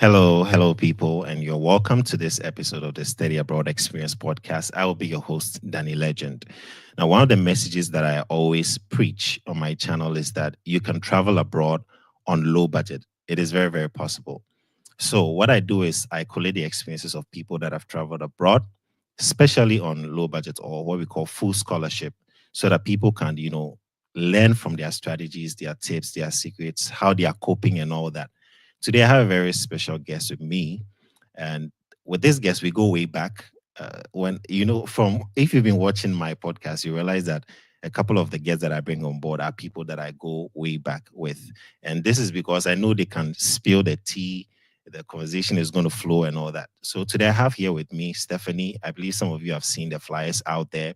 Hello, people, and you're welcome to this episode of the Study Abroad Experience podcast. I will be your host, Danny Legend. Now, one of the messages that I always preach on my channel is that you can travel abroad on low budget. It is very, very possible. So, what I do is I collate the experiences of people that have traveled abroad, especially on low budget or what we call full scholarship, so that people can, learn from their strategies, their tips, their secrets, how they are coping, and all that. Today, I have a very special guest with me. And with this guest, we go way back. From if you've been watching my podcast, you realize that a couple of the guests that I bring on board are people that I go way back with. And this is because I know they can spill the tea, the conversation is going to flow and all that. So today I have here with me Stephanie. I believe some of you have seen the flyers out there.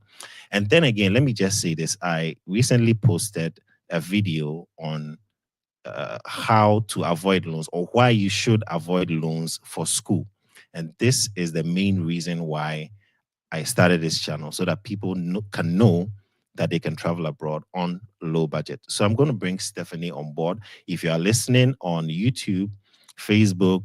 And then again, let me just say this. I recently posted a video on how to avoid loans or why you should avoid loans for school. And this is the main reason why I started this channel so that people can know that they can travel abroad on low budget. So I'm going to bring Stephanie on board. If you are listening on YouTube, Facebook,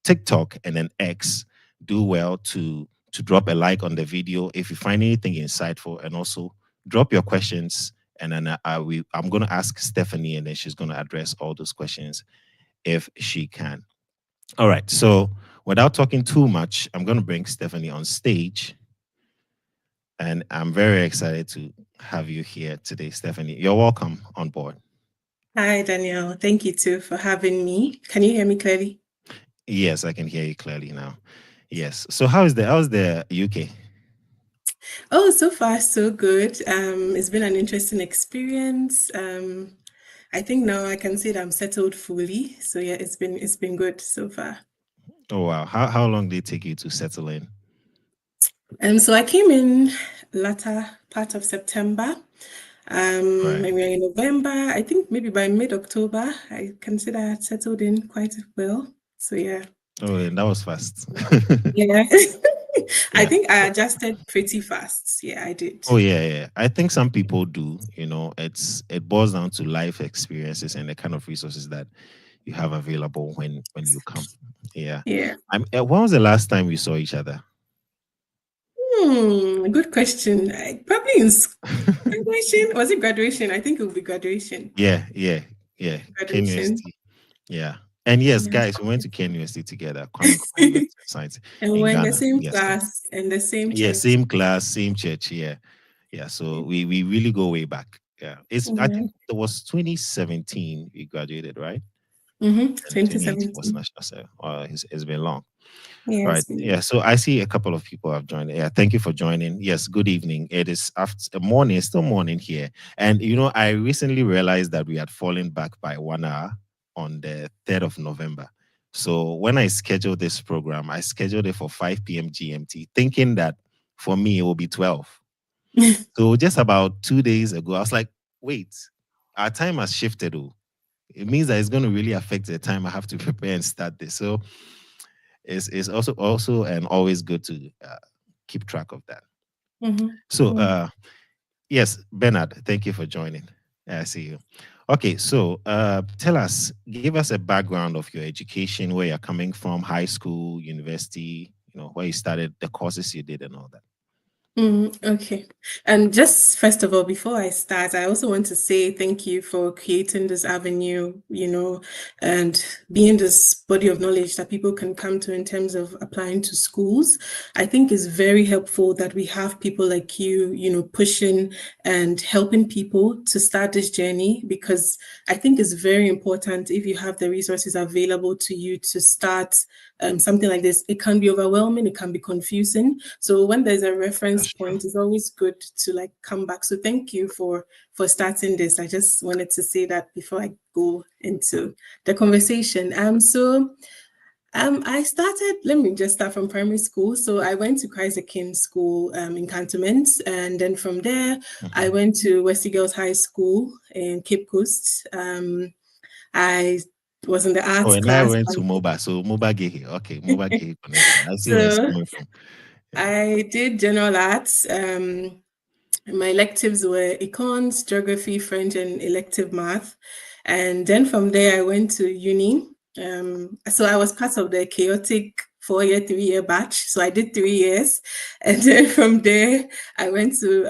TikTok, and then X, do well to drop a like on the video if you find anything insightful, and also drop your questions. And then I'm going to ask Stephanie, and then she's going to address all those questions if she can. All right. So without talking too much, I'm going to bring Stephanie on stage. And I'm very excited to have you here today, Stephanie. You're welcome on board. Hi, Danielle. Thank you too for having me. Can you hear me clearly? Yes, I can hear you clearly now. Yes. So how's the UK? Oh, so far so good. It's been an interesting experience. I think now I can say that I'm settled fully. So yeah, it's been good so far. Oh wow. How long did it take you to settle in? So I came in latter part of September. Right. And we're in November. I think maybe by mid-October, I consider I had settled in quite well. So yeah. Oh, and that was fast. Yeah. I Yeah. think I adjusted pretty fast. Yeah, I did. Oh yeah. I think some people do. It boils down to life experiences and the kind of resources that you have available when you come. Yeah. Yeah. When was the last time we saw each other? Good question. Probably in graduation. Was it graduation? I think it would be graduation. Yeah. Ken Graduation. University. Yeah. And yes, Yeah. guys, we went to Ken University together, Kwame Nkrumah University of Science And in we're in the Ghana. same Yes. class and the same Yeah, church. same class, same church. Yeah. Yeah. So we really go way back. Yeah. I Yeah. think it was 2017 we graduated, right? And 2018 was 2017. national service. It's been long. Yeah, All it's right. been Yeah. So I see a couple of people have joined. Yeah. Thank you for joining. Yes. Good evening. It is after morning. It's still morning here. And I recently realized that we had fallen back by 1 hour on the 3rd of November. So when I scheduled this program, I scheduled it for 5 p.m. GMT, thinking that for me it will be 12. So just about 2 days ago, I was like, wait, our time has shifted. Oh, it means that it's going to really affect the time I have to prepare and start this. So it's also and always good to keep track of that. Mhm. So Mm. yes, Bernard, thank you for joining. I see you. Okay, so tell us, give us a background of your education, where you're coming from, high school, university, where you started, the courses you did, and all that. Okay. And just first of all, before I start, I also want to say thank you for creating this avenue, and being this body of knowledge that people can come to in terms of applying to schools. I think it's very helpful that we have people like you, pushing and helping people to start this journey, because I think it's very important if you have the resources available to you to start something like this. It can be overwhelming, it can be confusing. So when there's a reference That's true. point, it's always good to like come back. So thank you for starting this. I just wanted to say that before I go into the conversation. I started, let me just start from primary school. So I went to Christ the King School in Cantonment. And then from there, I Mhm. went to Wesley Girls High School in Cape Coast. I was in the Oh, arts and I class. went to MOBA. So MOBA Gehi. Okay, MOBA Gehi connection. I see where it's So coming from. Yeah. I did general arts. My electives were econs, geography, French, and elective math. And then from there, I went to uni. So I was part of the chaotic 4-year, 3-year batch. So I did 3 years. And then from there, I went to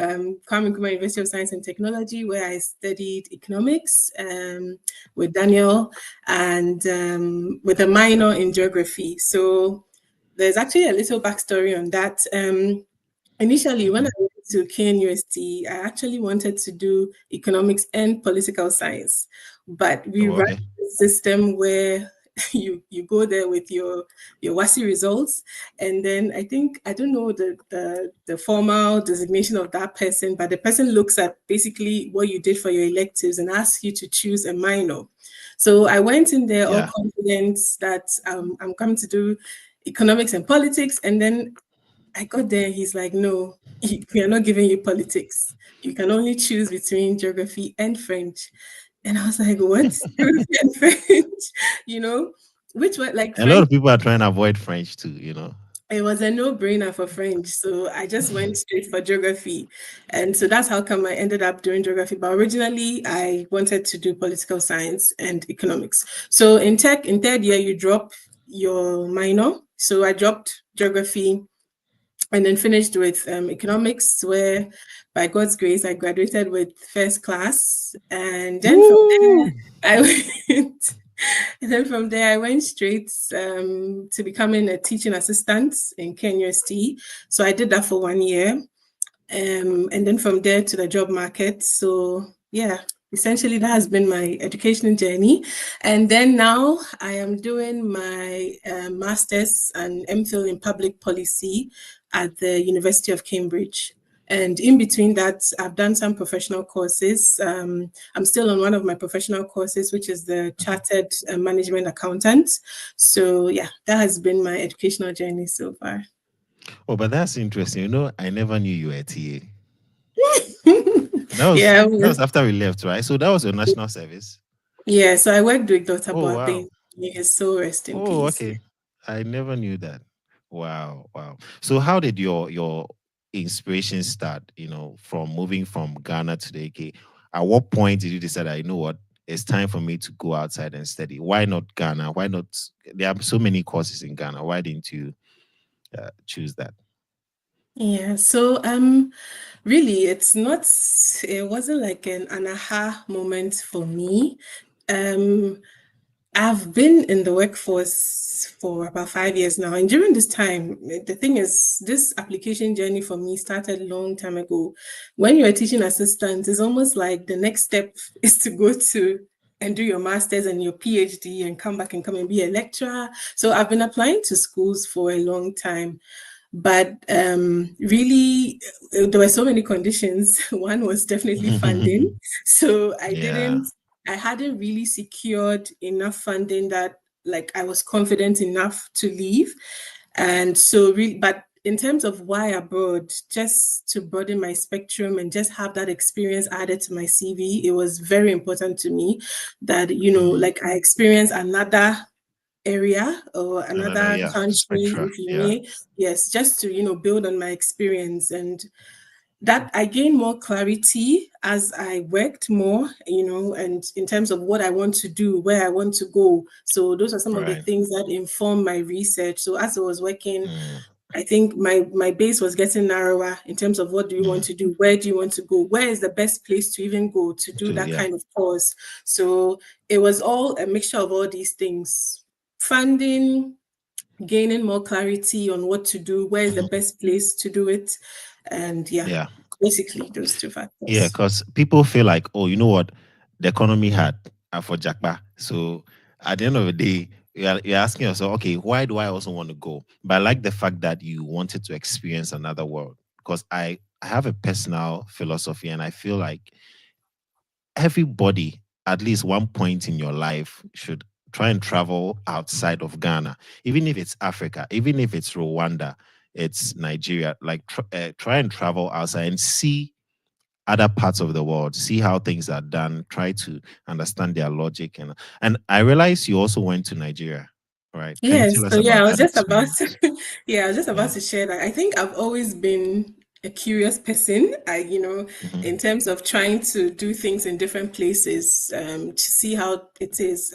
Kwame Nkrumah University of Science and Technology, where I studied economics with Daniel and with a minor in geography. So there's actually a little backstory on that. Initially, when I went to KNUST, I actually wanted to do economics and political science, but we Oh, ran okay. a system where you go there with your WASI results, and then I don't know the formal designation of that person, but the person looks at basically what you did for your electives and asks you to choose a minor. So I went in there all Yeah. confident that I'm coming to do economics and politics, and then I got there, he's like, no, we are not giving you politics. You can only choose between geography and French. And I was like, what? Geography and French? You know, which were like A lot French, of people are trying to avoid French too, it was a no-brainer for French. So I just went straight for geography. And so that's how come I ended up doing geography. But originally I wanted to do political science and economics. So in tech, in third year, you drop your minor. So I dropped geography and then finished with economics, where by God's grace I graduated with first class, and then from there Woo! I went. And then from there, I went straight to becoming a teaching assistant in KNUST. So I did that for 1 year, and then from there to the job market. So yeah, essentially that has been my educational journey. And then now I am doing my master's and MPhil in public policy at the University of Cambridge. And in between that, I've done some professional courses. I'm still on one of my professional courses, which is the Chartered Management Accountant. So yeah, that has been my educational journey so far. Oh, but that's interesting. I never knew you were a TA. Yeah, That was after we left, right? So that was your national service. yeah. So I worked with Dr. Oh, wow. Boateng. May his soul rest in Oh, peace. okay. I never knew that. Wow, wow. So how did your inspiration start, from moving from Ghana to the UK? At what point did you decide that, what, it's time for me to go outside and study? Why not Ghana? Why not? There are so many courses in Ghana. Why didn't you choose that? Yeah, so really it wasn't like an aha moment for me. I've been in the workforce for about 5 years now, and during this time, the thing is, this application journey for me started a long time ago. When you're a teaching assistant, it's almost like the next step is to go to and do your master's and your PhD and come back and come and be a lecturer. So I've been applying to schools for a long time. But really, there were so many conditions. One was definitely funding. So Yeah. I hadn't really secured enough funding that like I was confident enough to leave. And so really, but in terms of why abroad, just to broaden my spectrum and just have that experience added to my CV, it was very important to me that, like I experienced another area or Another, another country, spectra. if you Yeah. may. Yes, just to, build on my experience. And that I gained more clarity as I worked more, and in terms of what I want to do, where I want to go. So those are some of the Right. things that inform my research. So as I was working, Mm, I think my base was getting narrower in terms of what do you want mm. to do? Where do you want to go? Where is the best place to even go to do that Yeah. kind of course? So it was all a mixture of all these things. Funding, gaining more clarity on what to do, where is the Mhm. best place to do it, and yeah, Yeah. basically those two Yeah, factors. because people feel like, oh, you know what, the economy had for Jackpa. So at the end of the day, you're asking yourself, okay, why do I also want to go? But I like the fact that you wanted to experience another world, because I have a personal philosophy, and I feel like everybody, at least one point in your life, should try and travel outside of Ghana, even if it's Africa, even if it's Rwanda, it's Nigeria. Like try and travel outside and see other parts of the world, see how things are done, try to understand their logic. And I realize you also went to Nigeria, right? Can you Yes, tell us so yeah, I about was that just about to, experience? yeah, I was just about Yeah. to share that. I think I've always been a curious person. Hmm. In terms of trying to do things in different places, to see how it is.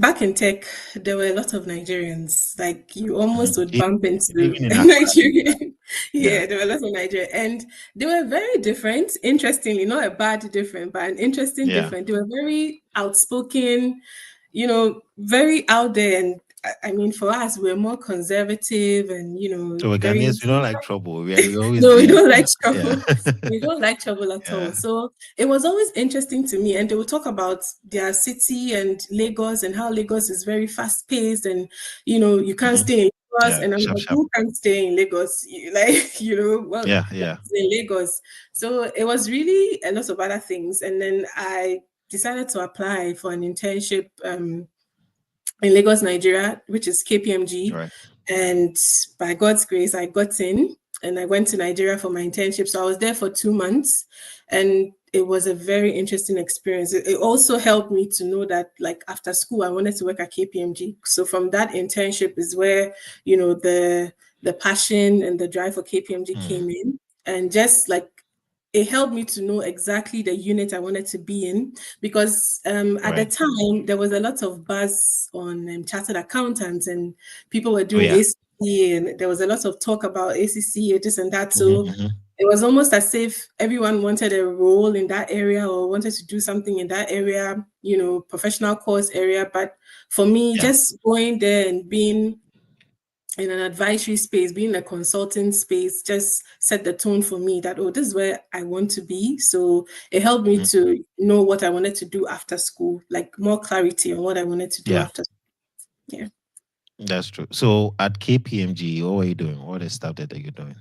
back in tech, there were a lot of Nigerians. Like you almost would E- bump into Even in a Accra. Nigerian. Yeah. Yeah, there were a lot of Nigerian, and they were very different. Interestingly, not a bad different, but an interesting Yeah. different. They were very outspoken, very out there. And I mean, for us, we're more conservative and So very. Ghanaians, we don't like trouble. We always No, we be, don't like yeah. trouble. We don't like trouble at all. Yeah. So it was always interesting to me. And they would talk about their city and Lagos and how Lagos is very fast paced and, you can't Mhm. stay in Lagos. Yeah. And I'm Sharp, like, sharp. who can't stay in Lagos? Like, well, Yeah. Yeah. in Lagos. So it was really a lot of other things. And then I decided to apply for an internship in Lagos, Nigeria, which is KPMG. Right. And by God's grace, I got in and I went to Nigeria for my internship. So I was there for 2 months and it was a very interesting experience. It also helped me to know that, like, after school, I wanted to work at KPMG. So from that internship is where, the passion and the drive for KPMG came in. And just like it helped me to know exactly the unit I wanted to be in because at the Right. time there was a lot of buzz on chartered accountants and people were Oh, doing yeah. ACCA and there was a lot of talk about ACCA, this and that. Mhm, So mhm. it was almost as if everyone wanted a role in that area or wanted to do something in that area, professional course area. But for me, Yeah. just going there and being in an advisory space, being in a consulting space, just set the tone for me that, this is where I want to be. So it helped me Mhm. to know what I wanted to do after school, like more clarity on what I wanted to do Yeah. after. Yeah. That's true. So at KPMG, what were you doing? What is stuff that you're doing?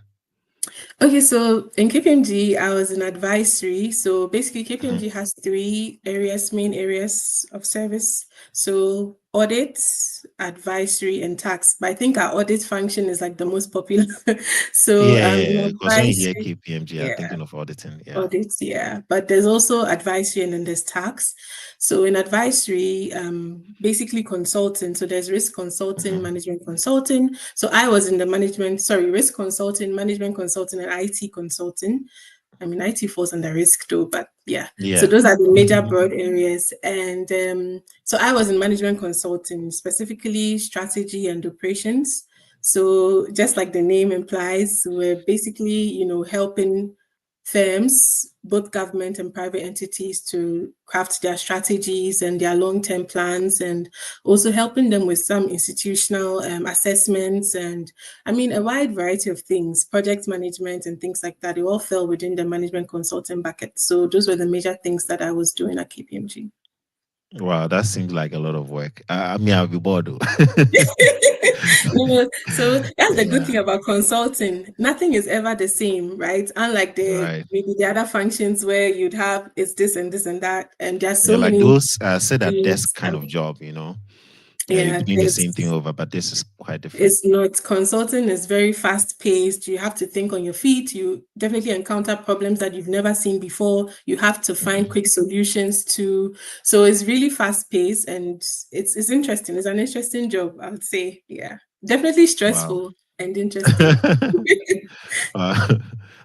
Okay, so in KPMG, I was in advisory. So basically, Mhm. KPMG has three main areas of service. So audit, advisory, and tax. But I think our audit function is like the most popular. So Yeah, in yeah. Because when you hear advisory, KPMG, you're yeah. thinking of auditing. Yeah. Audits, yeah. But there's also advisory and then there's tax. So in advisory, basically consulting. So there's risk consulting, Mhm. management consulting. So I was in the risk consulting, management consulting, and IT consulting. I mean, IT falls under risk though, but yeah. So Yeah. those are the major broad areas. And so I was in management consulting, specifically strategy and operations. So just like the name implies, we're basically, helping firms, both government and private entities, to craft their strategies and their long-term plans, and also helping them with some institutional assessments and, I mean, a wide variety of things, project management and things like that. They all fell within the management consulting bucket. So those were the major things that I was doing at KPMG. Wow, that seems like a lot of work. I mean, I'll be bored though. So that's the good Yeah. thing about consulting. Nothing is ever the same, right? Unlike Right. maybe the other functions where you'd have it's this and this and that, and there's Yeah, so like many those said at desk things. kind of job, Yeah, you're Yeah, doing the same thing over, but this is quite different. it's not consulting is very fast paced. You have to think on your feet. You definitely encounter problems that you've never seen before. You have to find Mhm. quick solutions to. So it's really fast paced and it's interesting. It's an interesting job, I would say. Yeah, definitely Wow. stressful and interesting. Uh,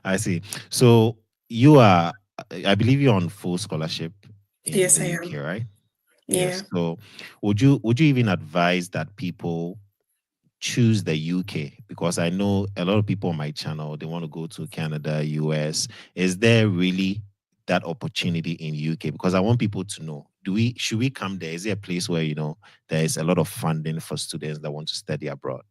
I see. So you are, I believe you're on full scholarship in Yes, the I UK, am. right? Yeah. Yes. So would you even advise that people choose the UK? Because I know a lot of people on my channel, they want to go to Canada, US. Is there really that opportunity in UK? Because I want people to know, should we come there? Is there a place where, there is a lot of funding for students that want to study abroad?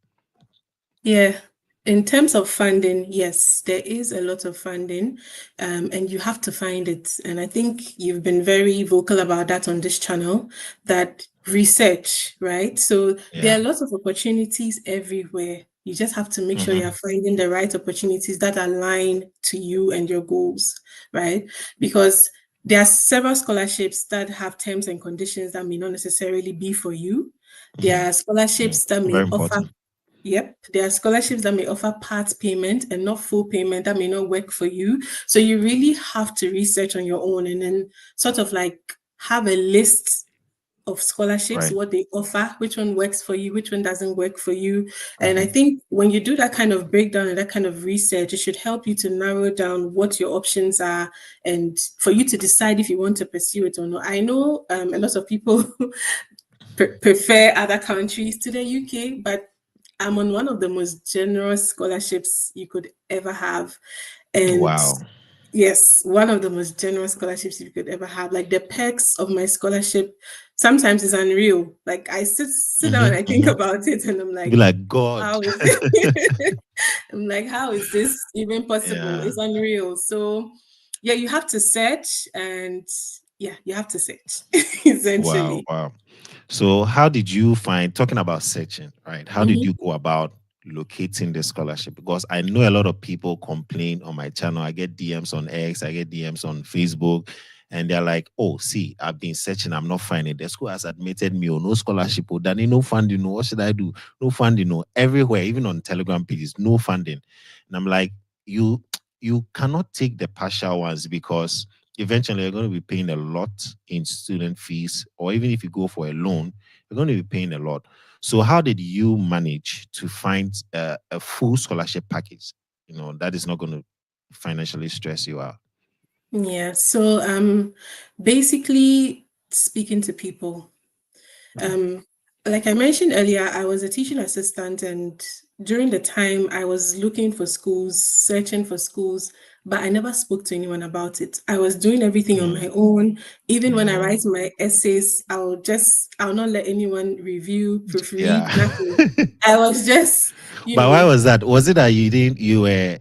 Yeah. In terms of funding, yes, there is a lot of funding, and you have to find it. And I think you've been very vocal about that on this channel, that research, right? So there Yeah. are lots of opportunities everywhere. You just have to make sure Mhm. you're finding the right opportunities that align to you and your goals, right? Because there are several scholarships that have terms and conditions that may not necessarily be for you. There Mhm. are scholarships that may Very offer. important. Yep, there are scholarships that may offer part payment and not full payment that may not work for you. So you really have to research on your own and then sort of like have a list of scholarships, Right. what they offer, which one works for you, which one doesn't work for you. And I Mhm. think when you do that kind of breakdown and that kind of research, it should help you to narrow down what your options are and for you to decide if you want to pursue it or not. I know a lot of people prefer other countries to the UK, but I'm on one of the most generous scholarships you could ever have. And Wow. yes, one of the most generous scholarships you could ever have. Like the perks of my scholarship sometimes is unreal. Like I sit down and I think Mm-hmm. about it and I'm Be like, like, God. how is it? I'm like, how is this even possible? Yeah. It's unreal. So yeah, you have to search and yeah, you have to search Wow. essentially. Wow. So, how did you find, talking about searching, right? How did you Mhm. go about locating the scholarship? Because I know a lot of people complain on my channel. I get DMs on X, I get DMs on Facebook, and they're like, oh, see, I've been searching, I'm not finding. The school has admitted me, or no scholarship, or Danny, no funding, no, what should I do? No funding, no, everywhere, even on Telegram pages, no funding. And I'm like, you you cannot take the partial ones because eventually you're going to be paying a lot in student fees, or even if you go for a loan, you're going to be paying a lot. So, how did you manage to find a full scholarship package? That is not going to financially stress you out. Yeah. So basically speaking to people. Um, like I mentioned earlier, I was a teaching assistant, and during the time I was looking for schools, searching for schools, but I never spoke to anyone about it. I was doing everything on Mm, my own. Even when I mm, write my essays, I'll not let anyone review, proofread, yeah. nothing. I was just, you But why know, was that? Was it that you were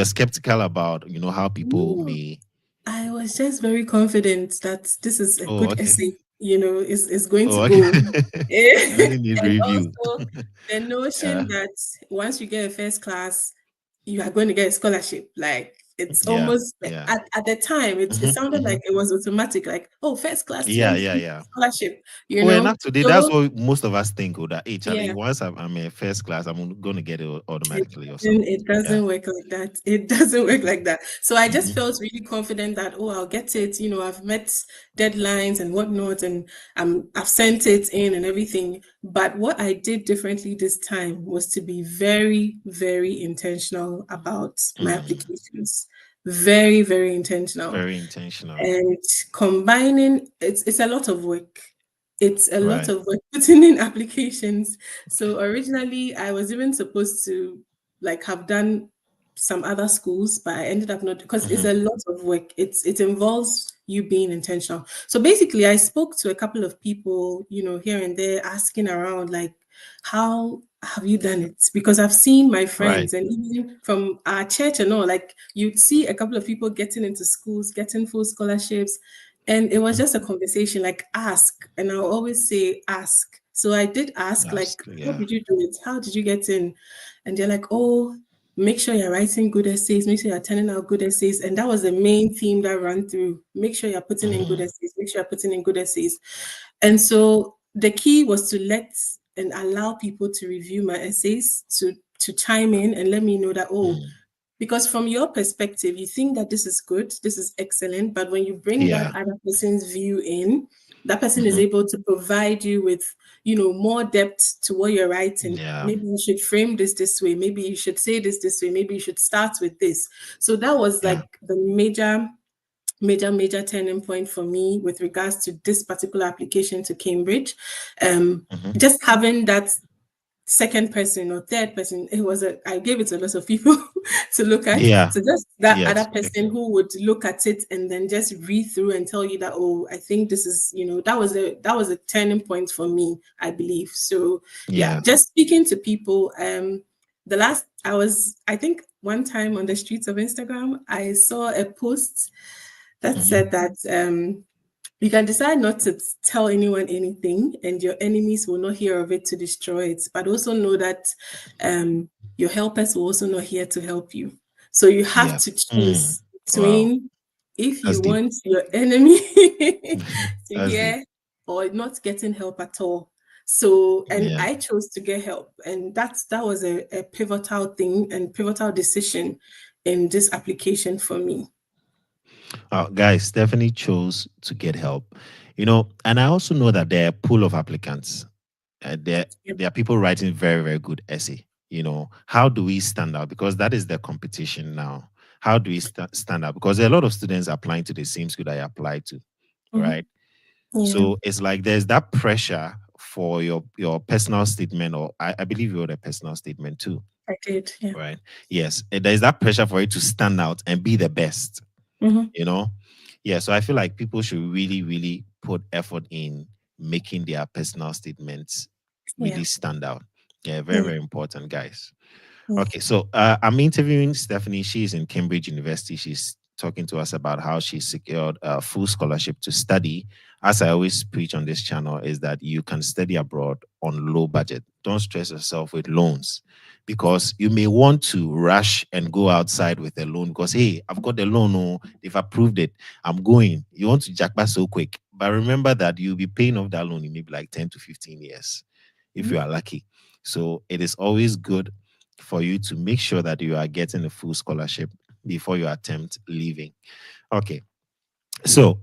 skeptical about how people no, may? I was just very confident that this is a Oh, good okay. essay, is going to Oh, okay. go. It doesn't need And review. also the Yeah. notion that once you get a first class, you are going to get a scholarship. Like it's Yeah. almost Yeah. at the time, it Hmm. sounded Hmm. like it was automatic, like, oh, first class Yeah. students Yeah. get Yeah. scholarship, you Oh, and know? not today. That's So what most of us think. Oh, that hey, Charlie, yeah. once I'm in first class, I'm going to get it It automatically or something. it Yeah. doesn't work like that. It doesn't work like that. So I just Hmm. felt really confident that, oh, I'll get it. I've met deadlines and whatnot, and I've sent it in and everything. But what I did differently this time was to be very, very intentional about my Mm. applications. Very, very intentional. Very intentional. And combining, it's a lot of work. It's a lot Right. of work putting in applications. So originally I was even supposed to like have done some other schools, but I ended up not because it's Hmm. a lot of work. It involves you being intentional. So basically I spoke to a couple of people, here and there, asking around like, how have you done it? Because I've seen my Right. friends and even from our church and all, like you'd see a couple of people getting into schools, getting full scholarships. And it was just a conversation, like ask. And I'll always say ask. So I did ask, Yes. like, how Yeah. did you do it? How did you get in? And they're like, oh, make sure you're writing good essays, make sure you're turning out good essays. And that was the main theme that ran through. Make sure you're putting in good Hmm. essays, make sure you're putting in good essays. And so the key was to let and allow people to review my essays, to chime in and let me know that, oh, Mm. because from your perspective, you think that this is good, this is excellent, but when you bring that Yeah. other person's view in, that person is Hmm. able to provide you with, more depth to what you're writing. Yeah. Maybe you should frame this way. Maybe you should say this way. Maybe you should start with this. So that was Yeah. like the major turning point for me with regards to this particular application to Cambridge. Hmm. Just having that second person or third person, I gave it to a lot of people to look at. Yeah. So just that other Yes. person who would look at it and then just read through and tell you that, oh, I think this is, that was a turning point for me, I believe. So yeah, Yeah. just speaking to people. I think one time on the streets of Instagram, I saw a post that Hmm. said that you can decide not to tell anyone anything, and your enemies will not hear of it to destroy it. But also know that your helpers will also not here to help you. So you have Yeah. to Mm. choose Wow. between if That's you deep. want your enemy to That's deep. hear or not getting help at all. So, and Yeah. I chose to get help, and that was a pivotal thing and pivotal decision in this application for me. Guys, Stephanie chose to get help. And I also know that there are a pool of applicants. There, Yep. there are people writing very, very good essay. How do we stand out? Because that is the competition now. How do we stand out? Because there are a lot of students applying to the same school that I applied to, Mhm. right? Yeah. So it's like there's that pressure for your personal statement, or I believe you wrote a personal statement too, I did, yeah. right? Yes, there's that pressure for it to stand out and be the best, Mhm. you know. Yeah, so I feel like people should really, really put effort in making their personal statements Yeah. really stand out. Yeah, very, Yeah. very important, guys. Yeah. Okay, so I'm interviewing Stephanie. She's in Cambridge University. She's talking to us about how she secured a full scholarship to study. As I always preach on this channel, is that you can study abroad on low budget. Don't stress yourself with loans, because you may want to rush and go outside with a loan because, hey, I've got the loan, oh, they've approved it, I'm going. You want to jackpot so quick. But remember that you'll be paying off that loan in maybe like 10 to 15 years if you Mhm. are lucky. So it is always good for you to make sure that you are getting a full scholarship before you attempt leaving. Okay. So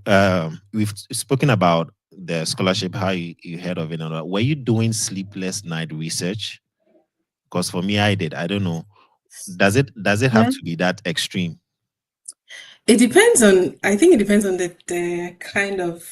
we've spoken about the scholarship, how you heard of it. And all. Were you doing sleepless night research? Because for me, I did. I don't know. Does it have Yeah. to be that extreme? It depends on, I think it depends on the kind of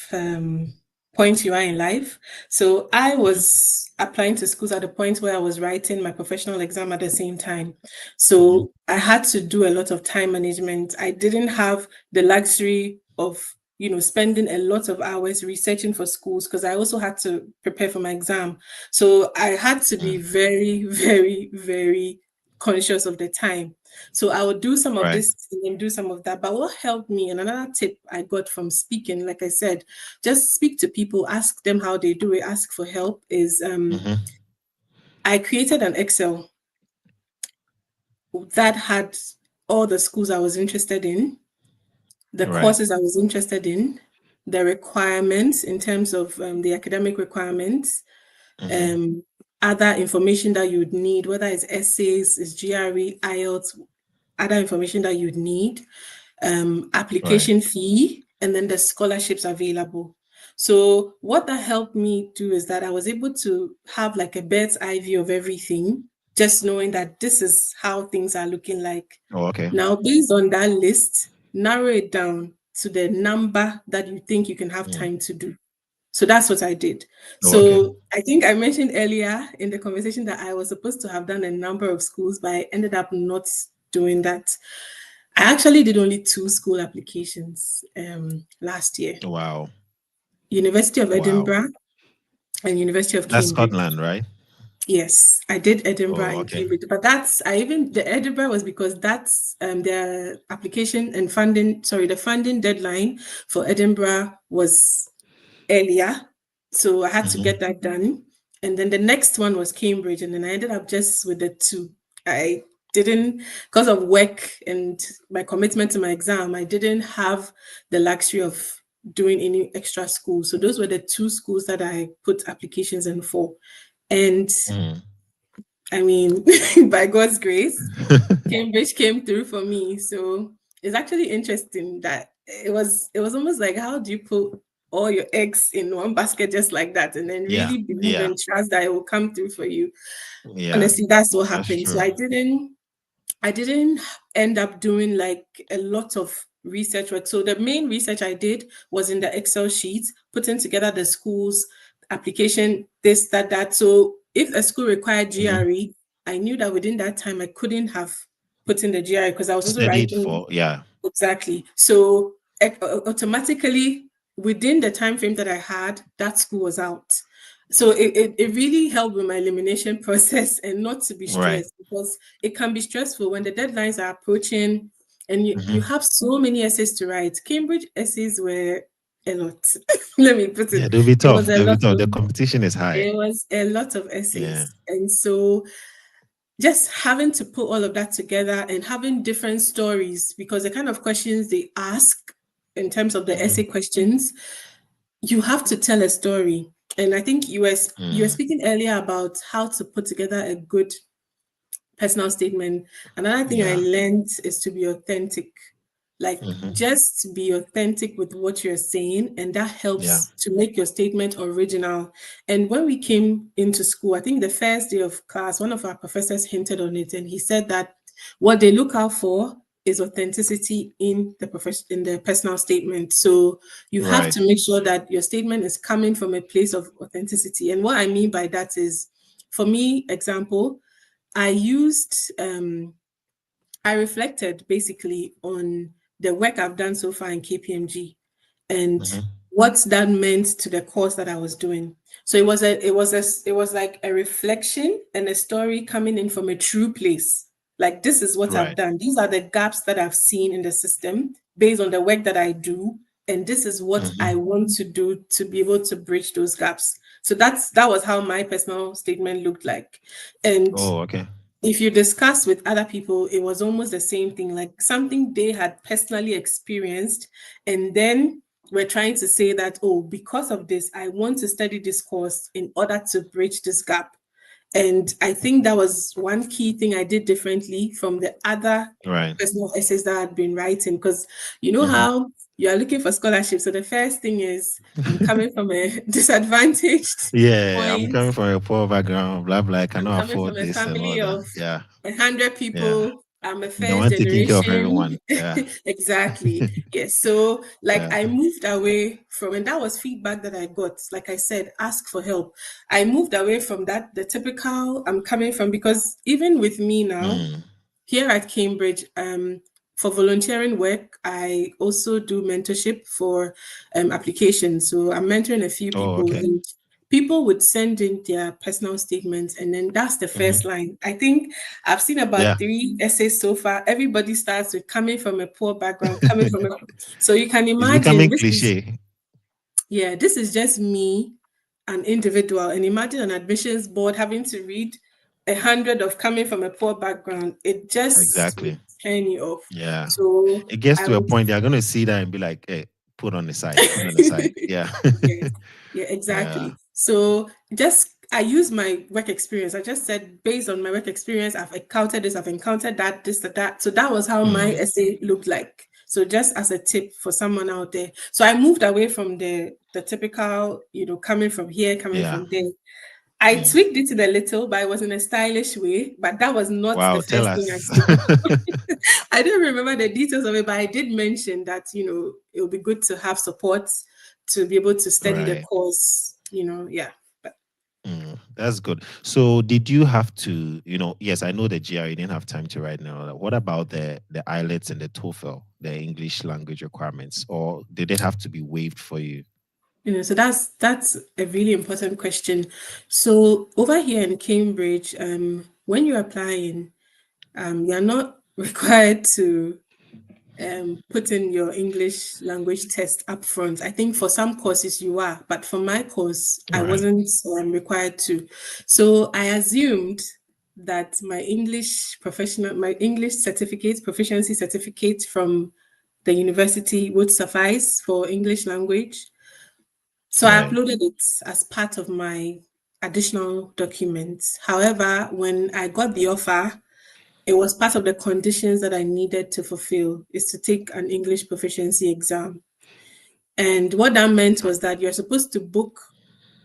point you are in life. So I Mhm. was applying to schools at the point where I was writing my professional exam at the same time. Mhm. So I had to do a lot of time management. I didn't have the luxury of, spending a lot of hours researching for schools because I also had to prepare for my exam. So I had to be Mm. very, very, very conscious of the time. So I would do some of Right. this and do some of that. But what helped me, and another tip I got from speaking, like I said, just speak to people, ask them how they do it, ask for help, is Mhm. I created an Excel that had all the schools I was interested in, the Right. courses I was interested in, the requirements in terms of the academic requirements, Mhm. um, other information that you would need, whether it's essays, it's GRE, IELTS, other information that you'd need, Right. application fee, and then the scholarships available. So what that helped me do is that I was able to have like a bird's eye view of everything, just knowing that this is how things are looking like. Oh, okay. Now, based on that list, narrow it down to the number that you think you can have Mm. time to do. So that's what I did. Oh, okay. So I think I mentioned earlier in the conversation that I was supposed to have done a number of schools, but I ended up not doing that. I actually did only 2 school applications last year, Wow. University of Wow. Edinburgh and University of That's Cambridge. Scotland, right? Yes, I did Edinburgh Oh, and okay. Cambridge, but the Edinburgh was because that's the application and funding, sorry, the funding deadline for Edinburgh was earlier. So I had to Mhm. get that done. And then the next one was Cambridge. And then I ended up just with the 2. I didn't, because of work and my commitment to my exam, I didn't have the luxury of doing any extra schools. So those were the 2 schools that I put applications in for. And Mm. I mean, by God's grace, Cambridge came through for me. So it's actually interesting that it was almost like, how do you put all your eggs in one basket just like that and then Yeah. really believe Yeah. and trust that it will come through for you? Yeah. Honestly, that's what That's happened. So true. I didn't end up doing like a lot of research work. So the main research I did was in the Excel sheets, putting together the school's application, this, that, that. So if a school required Mhm. GRE, I knew that within that time I couldn't have put in the GRE because I was also Studied writing for, yeah. exactly. So automatically within the time frame that I had, that school was out. So it really helped with my elimination process and not to be Right. stressed because it can be stressful when the deadlines are approaching and you Mhm. have so many essays to write. Cambridge essays were a lot. Let me put Yeah, it. they'll be It was tough. a They'll be lot tough. of The competition is high. it was a lot of Yeah. essays. And so just having to put all of that together and having different stories because the kind of questions they ask in terms of the essay Mhm. questions, you have to tell a story. And I think you were Mm. speaking earlier about how to put together a good personal statement. Another thing I Yeah. learned is to be authentic. Like Mhm. just be authentic with what you're saying, and that Yeah. helps to make your statement original. And when we came into school, I think the first day of class, one of our professors hinted on it, and he said that what they look out for is authenticity in the personal statement. So you have Right. to make sure that your statement is coming from a place of authenticity. And what I mean by that is, for me, example, I used I reflected basically on the work I've done so far in KPMG and Mhm. what that meant to the course that I was doing. So it was like a reflection and a story coming in from a true place. Like, this is what I've Right. done. These are the gaps that I've seen in the system based on the work that I do, and this is what Mhm. I want to do to be able to bridge those gaps. So that was how my personal statement looked like. And Oh, okay. if you discuss with other people, it was almost the same thing, like something they had personally experienced. And then we're trying to say that, oh, because of this, I want to study this course in order to bridge this gap. And I think that was one key thing I did differently from the other Right. personal essays that I'd been writing. Because you know Mhm. how you are looking for scholarship. So the first thing is, I'm coming from a disadvantaged Yeah, I'm point. coming from a poor background, blah blah. I I'm cannot coming from afford a this and all family that. of Yeah, 100 yeah. people. I'm a The first one taking care of generation. everyone. Yeah. Exactly. Yes. So, like, Yeah. I moved away from, and that was feedback that I got. Like I said, ask for help. I moved away from that, the typical I'm coming from, because even with me now, Mm. here at Cambridge, for volunteering work, I also do mentorship for applications. So I'm mentoring a few Oh, people, okay. and people would send in their personal statements, and then that's the Mhm. first line. I think I've seen Yeah. about 3 essays so far. Everybody starts with coming from a poor background, coming from a. So you can It's imagine becoming this is, cliche. yeah, this is just me, an individual, and imagine an admissions board having to read 100 of coming from a poor background. It just would Exactly. turn you off. Yeah. So It gets I to a would, point they're gonna see that and be like, hey, put on the side, put on the side. Yeah. yes, yeah, Yeah. exactly. So just I use my work experience. I just said, based on my work experience, I've encountered this, I've encountered that, this, that. So that was how my Mm. essay looked like. So just as a tip for someone out there. So I moved away from the typical, coming from here, coming Yeah. from there. I Mm. tweaked it a little, but it was in a stylish way. But that was not the Wow, tell first thing I us. said. I don't remember the details of it, but I did mention that, it would be good to have support to be able to study the Right. course, yeah. But That's good. So did you have to, yes, I know the GR, you didn't have time to write now. What about the IELTS and the TOEFL, the English language requirements, or did it have to be waived for you? so that's a really important question. So over here in Cambridge, when you're applying, you're not required to put in your English language test up front. I think for some courses you are, but for my course, I Right. wasn't required to. So I assumed that my English certificate, proficiency certificate from the university would suffice for English language. So I Right. uploaded it as part of my additional documents. However, when I got the offer, it was part of the conditions that I needed to fulfill is to take an English proficiency exam. And what that meant was that you're supposed to book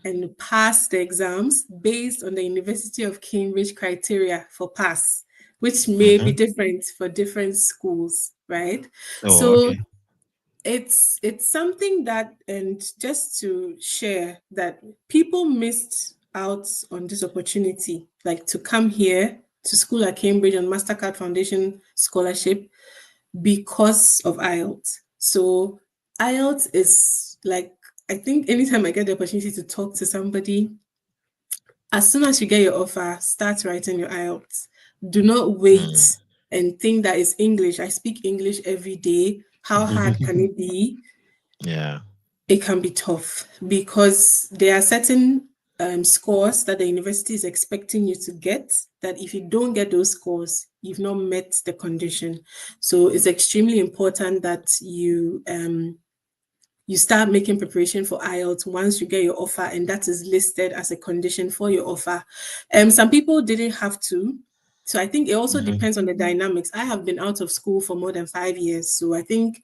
and pass the exams based on the University of Cambridge criteria for pass, which may be Mm-hmm. different for different schools, right? Oh, So okay. it's something that, and just to share that people missed out on this opportunity, like to come here to school at Cambridge on Mastercard Foundation scholarship because of IELTS. So IELTS is like, I think anytime I get the opportunity to talk to somebody, as soon as you get your offer, start writing your IELTS. Do not Mm. wait and think that it's English. I speak English every day. How hard can it be? Yeah. It can be tough because there are certain scores that the university is expecting you to get, that if you don't get those scores, you've not met the condition. So it's extremely important that you start making preparation for IELTS once you get your offer, and that is listed as a condition for your offer. Some people didn't have to. So I think it also Mhm. depends on the dynamics. I have been out of school for more than 5 years. So I think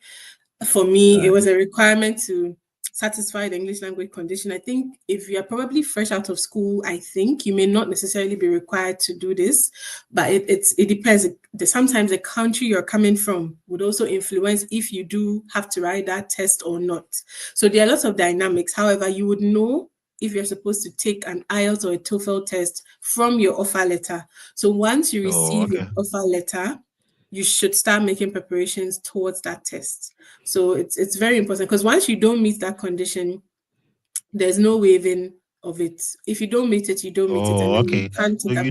for me, it Right. was a requirement to satisfy the English language condition. I think if you are probably fresh out of school, I think you may not necessarily be required to do this, but it depends. Sometimes the country you're coming from would also influence if you do have to write that test or not. So there are lots of dynamics. However, you would know if you're supposed to take an IELTS or a TOEFL test from your offer letter. So once you receive your offer letter, you should start making preparations towards that test. So it's very important, because once you don't meet that condition, there's no waiving of it. If you don't meet it, you don't meet it, and then you can't So take up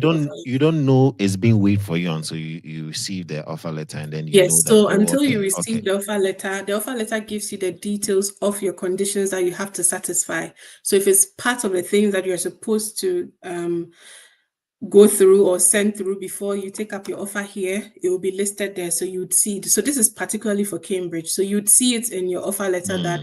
you don't know it's being waived for you until you receive the offer letter, and then you Yes, know that. so until you receive the offer letter gives you the details of your conditions that you have to satisfy. So if it's part of the things that you're supposed to go through or send through before you take up your offer here, it will be listed there. So you'd see. So this is particularly for Cambridge. So you'd see it in your offer letter that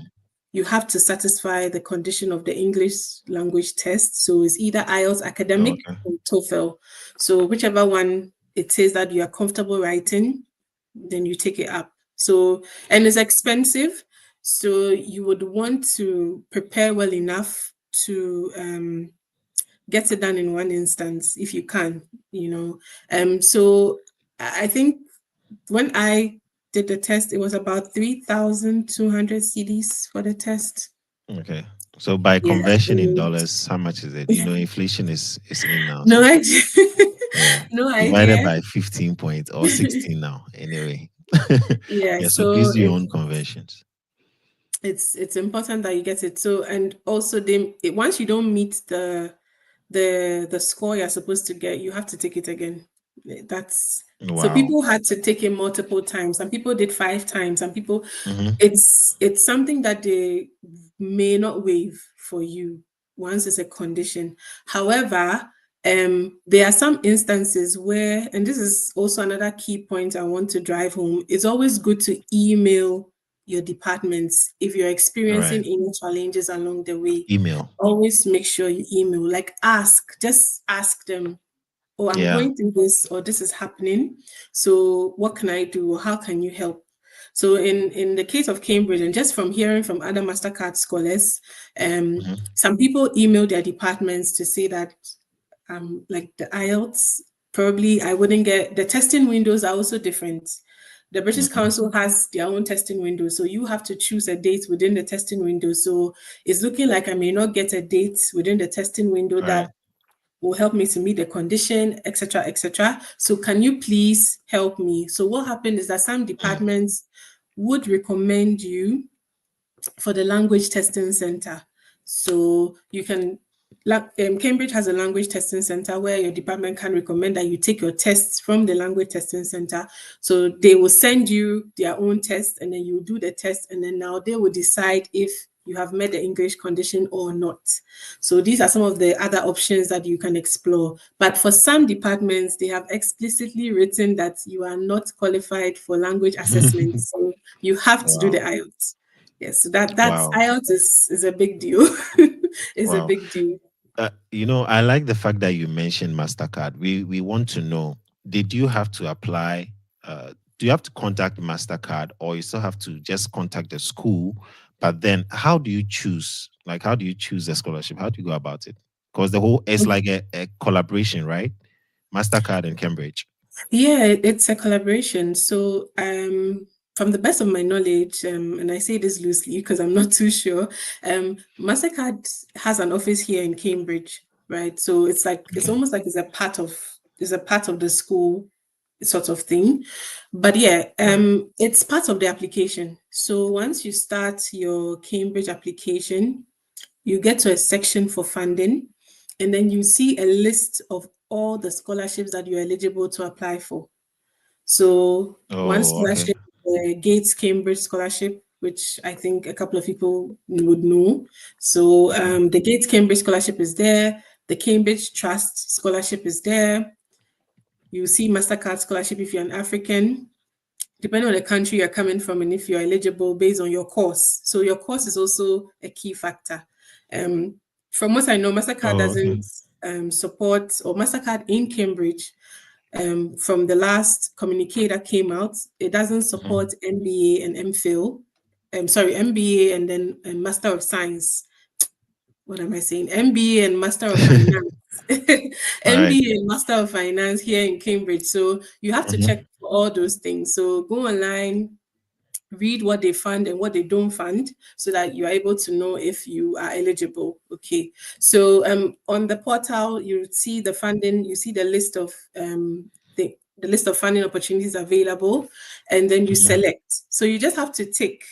you have to satisfy the condition of the English language test. So it's either IELTS academic or TOEFL. So whichever one it says that you are comfortable writing, then you take it up. So, and it's expensive. So you would want to prepare well enough to get it done in one instance if you can, So I think when I did the test, it was about 3,200 cedis for the test. Okay. So by conversion in dollars, how much is it? Inflation is in now. No idea. No idea. Divided by 15 points or 16 now. Anyway. Yeah. So please do your own conversions. It's important that you get it. So, and also once you don't meet the score you're supposed to get, you have to take it again. So people had to take it multiple times. Some people did 5 times. Some people, it's something that they may not waive for you once it's a condition. However, there are some instances where, and this is also another key point I want to drive home, it's always good to email your departments if you're experiencing any challenges along the way. Always make sure you email, just ask them, oh, I'm going through this, or this is happening, so what can I do, or how can you help? So in the case of Cambridge, and just from hearing from other MasterCard scholars, some people email their departments to say that like the IELTS, probably I wouldn't get, the testing windows are also different. The British Council has their own testing window, so you have to choose a date within the testing window. So it's looking like I may not get a date within the testing window that will help me to meet the condition, etc., etc. So can you please help me? So what happened is that some departments would recommend you for the language testing center. So you can, Cambridge has a language testing center where your department can recommend that you take your tests from the language testing center. So they will send you their own test, and then you do the test, and then now they will decide if you have met the English condition or not. So these are some of the other options that you can explore. But for some departments, they have explicitly written that you are not qualified for language assessment. So you have to do the IELTS. Yes, so that's IELTS is a big deal. It's a big deal. I like the fact that you mentioned MasterCard. We want to know, did you have to apply? Do you have to contact MasterCard, or you still have to just contact the school? But then how do you choose? How do you choose the scholarship? How do you go about it? Because it's like a collaboration, right? MasterCard and Cambridge. Yeah, it's a collaboration. So from the best of my knowledge, and I say this loosely because I'm not too sure, MasterCard has an office here in Cambridge, right? So it's like it's almost like it's a part of the school sort of thing. But yeah, it's part of the application. So once you start your Cambridge application, you get to a section for funding, and then you see a list of all the scholarships that you're eligible to apply for. So one scholarship, the Gates Cambridge Scholarship, which I think a couple of people would know. So the Gates Cambridge Scholarship is there. The Cambridge Trust Scholarship is there. You see MasterCard Scholarship if you're an African, depending on the country you're coming from, and if you're eligible based on your course. So your course is also a key factor. From what I know, MasterCard doesn't support, or MasterCard in Cambridge, from the last communique that came out, it doesn't support MBA and MPhil. MBA and then a Master of Science. What am I saying? MBA and Master of Finance. All right. MBA and Master of Finance here in Cambridge. So you have to check for all those things. So go online, read what they fund and what they don't fund so that you are able to know if you are eligible. Okay. So on the portal, you see the funding, you see the list of the list of funding opportunities available, and then you select. So you just have to tick.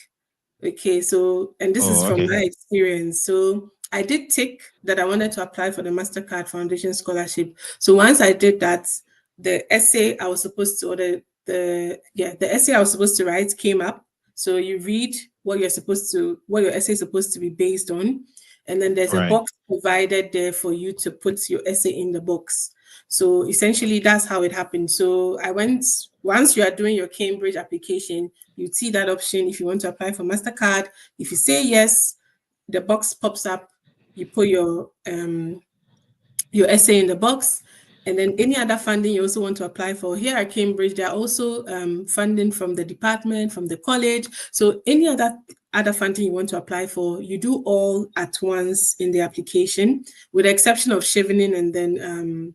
Okay. So, and this is from my experience. So I did tick that I wanted to apply for the MasterCard Foundation Scholarship. So once I did that, the essay I was supposed to, or the essay I was supposed to write came up. So you read what your essay is supposed to be based on, and then there's a box provided there for you to put your essay in the box. So essentially, that's how it happened. So once you are doing your Cambridge application, you see that option if you want to apply for MasterCard. If you say yes, the box pops up. You put your essay in the box, and then any other funding you also want to apply for. Here at Cambridge, there are also funding from the department, from the college. So any other funding you want to apply for, you do all at once in the application, with the exception of Chevening and then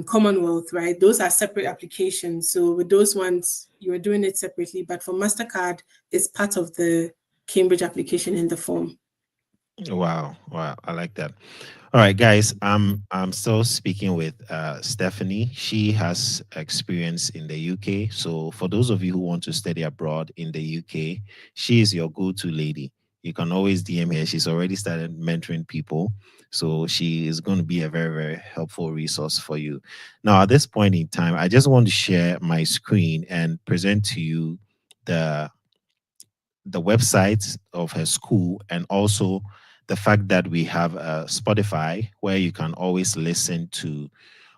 Commonwealth, right? Those are separate applications. So with those ones, you are doing it separately. But for MasterCard, it's part of the Cambridge application in the form. Wow. I like that. All right, guys. I'm still speaking with Stephanie. She has experience in the UK. So for those of you who want to study abroad in the UK, she is your go-to lady. You can always DM her. She's already started mentoring people. So she is going to be a very, very helpful resource for you. Now, at this point in time, I just want to share my screen and present to you the website of her school, and also the fact that we have Spotify, where you can always listen to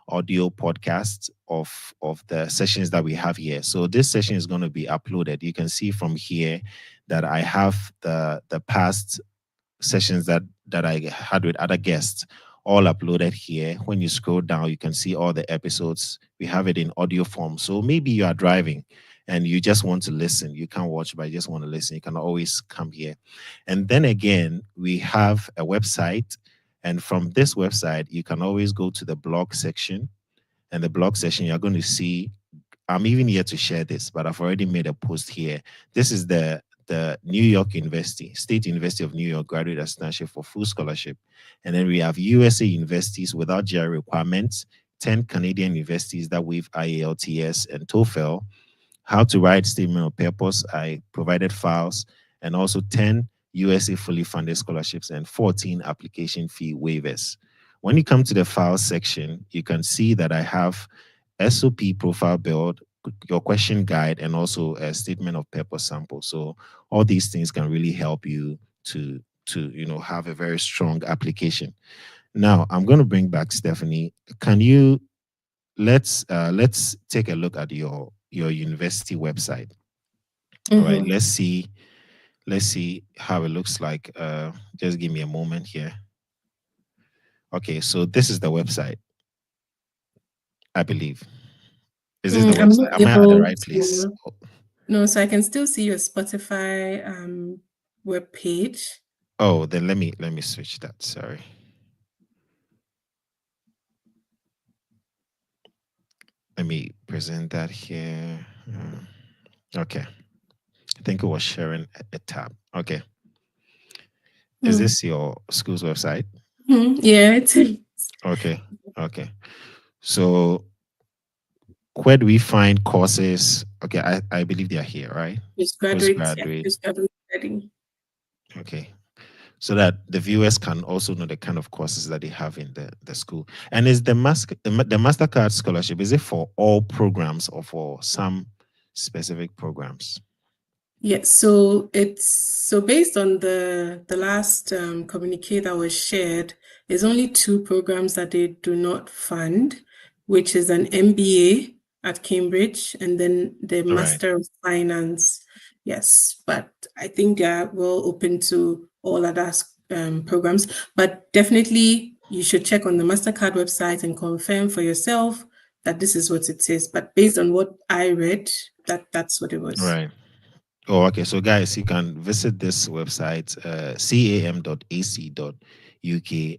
audio podcasts of the sessions that we have here. So this session is going to be uploaded. You can see from here that I have the past sessions that I had with other guests all uploaded here. When you scroll down, you can see all the episodes. We have it in audio form. So maybe you are driving and you just want to listen. You can't watch, but you just want to listen. You can always come here. And then again, we have a website. And from this website, you can always go to the blog section. And the blog section, you're going to see, I'm even here to share this, but I've already made a post here. This is the New York University, State University of New York Graduate Assistantship for Full Scholarship. And then we have USA universities without GRE requirements, 10 Canadian universities that waive IELTS and TOEFL, how to write statement of purpose. I provided files, and also 10 USA fully funded scholarships and 14 application fee waivers. When you come to the files section, you can see that I have SOP profile build, your question guide, and also a statement of purpose sample. So all these things can really help you to have a very strong application. Now I'm going to bring back Stephanie. Can you let's take a look at your university website. All right, let's see how it looks like. Just give me a moment here. Okay, so this is the website, I believe. Is this the website? Am I at the right place? No, so I can still see your Spotify web page. Oh, then let me switch that. Sorry. Let me present that here. Okay. I think it was sharing a tab. Okay. Is this your school's website? Yeah, it is. Okay. So where do we find courses? Okay, I believe they are here, right? Postgraduate. Okay. So that the viewers can also know the kind of courses that they have in the school. And is the MasterCard scholarship, is it for all programs or for some specific programs? Yes, so it's based on the last communique that was shared. There's only 2 programs that they do not fund, which is an MBA at Cambridge and then the Master of Finance. Yes, but I think they are well open to all other programs. But definitely, you should check on the MasterCard website and confirm for yourself that this is what it is. But based on what I read, that's what it was. Right. Oh, okay. So, guys, you can visit this website, cam.ac.uk,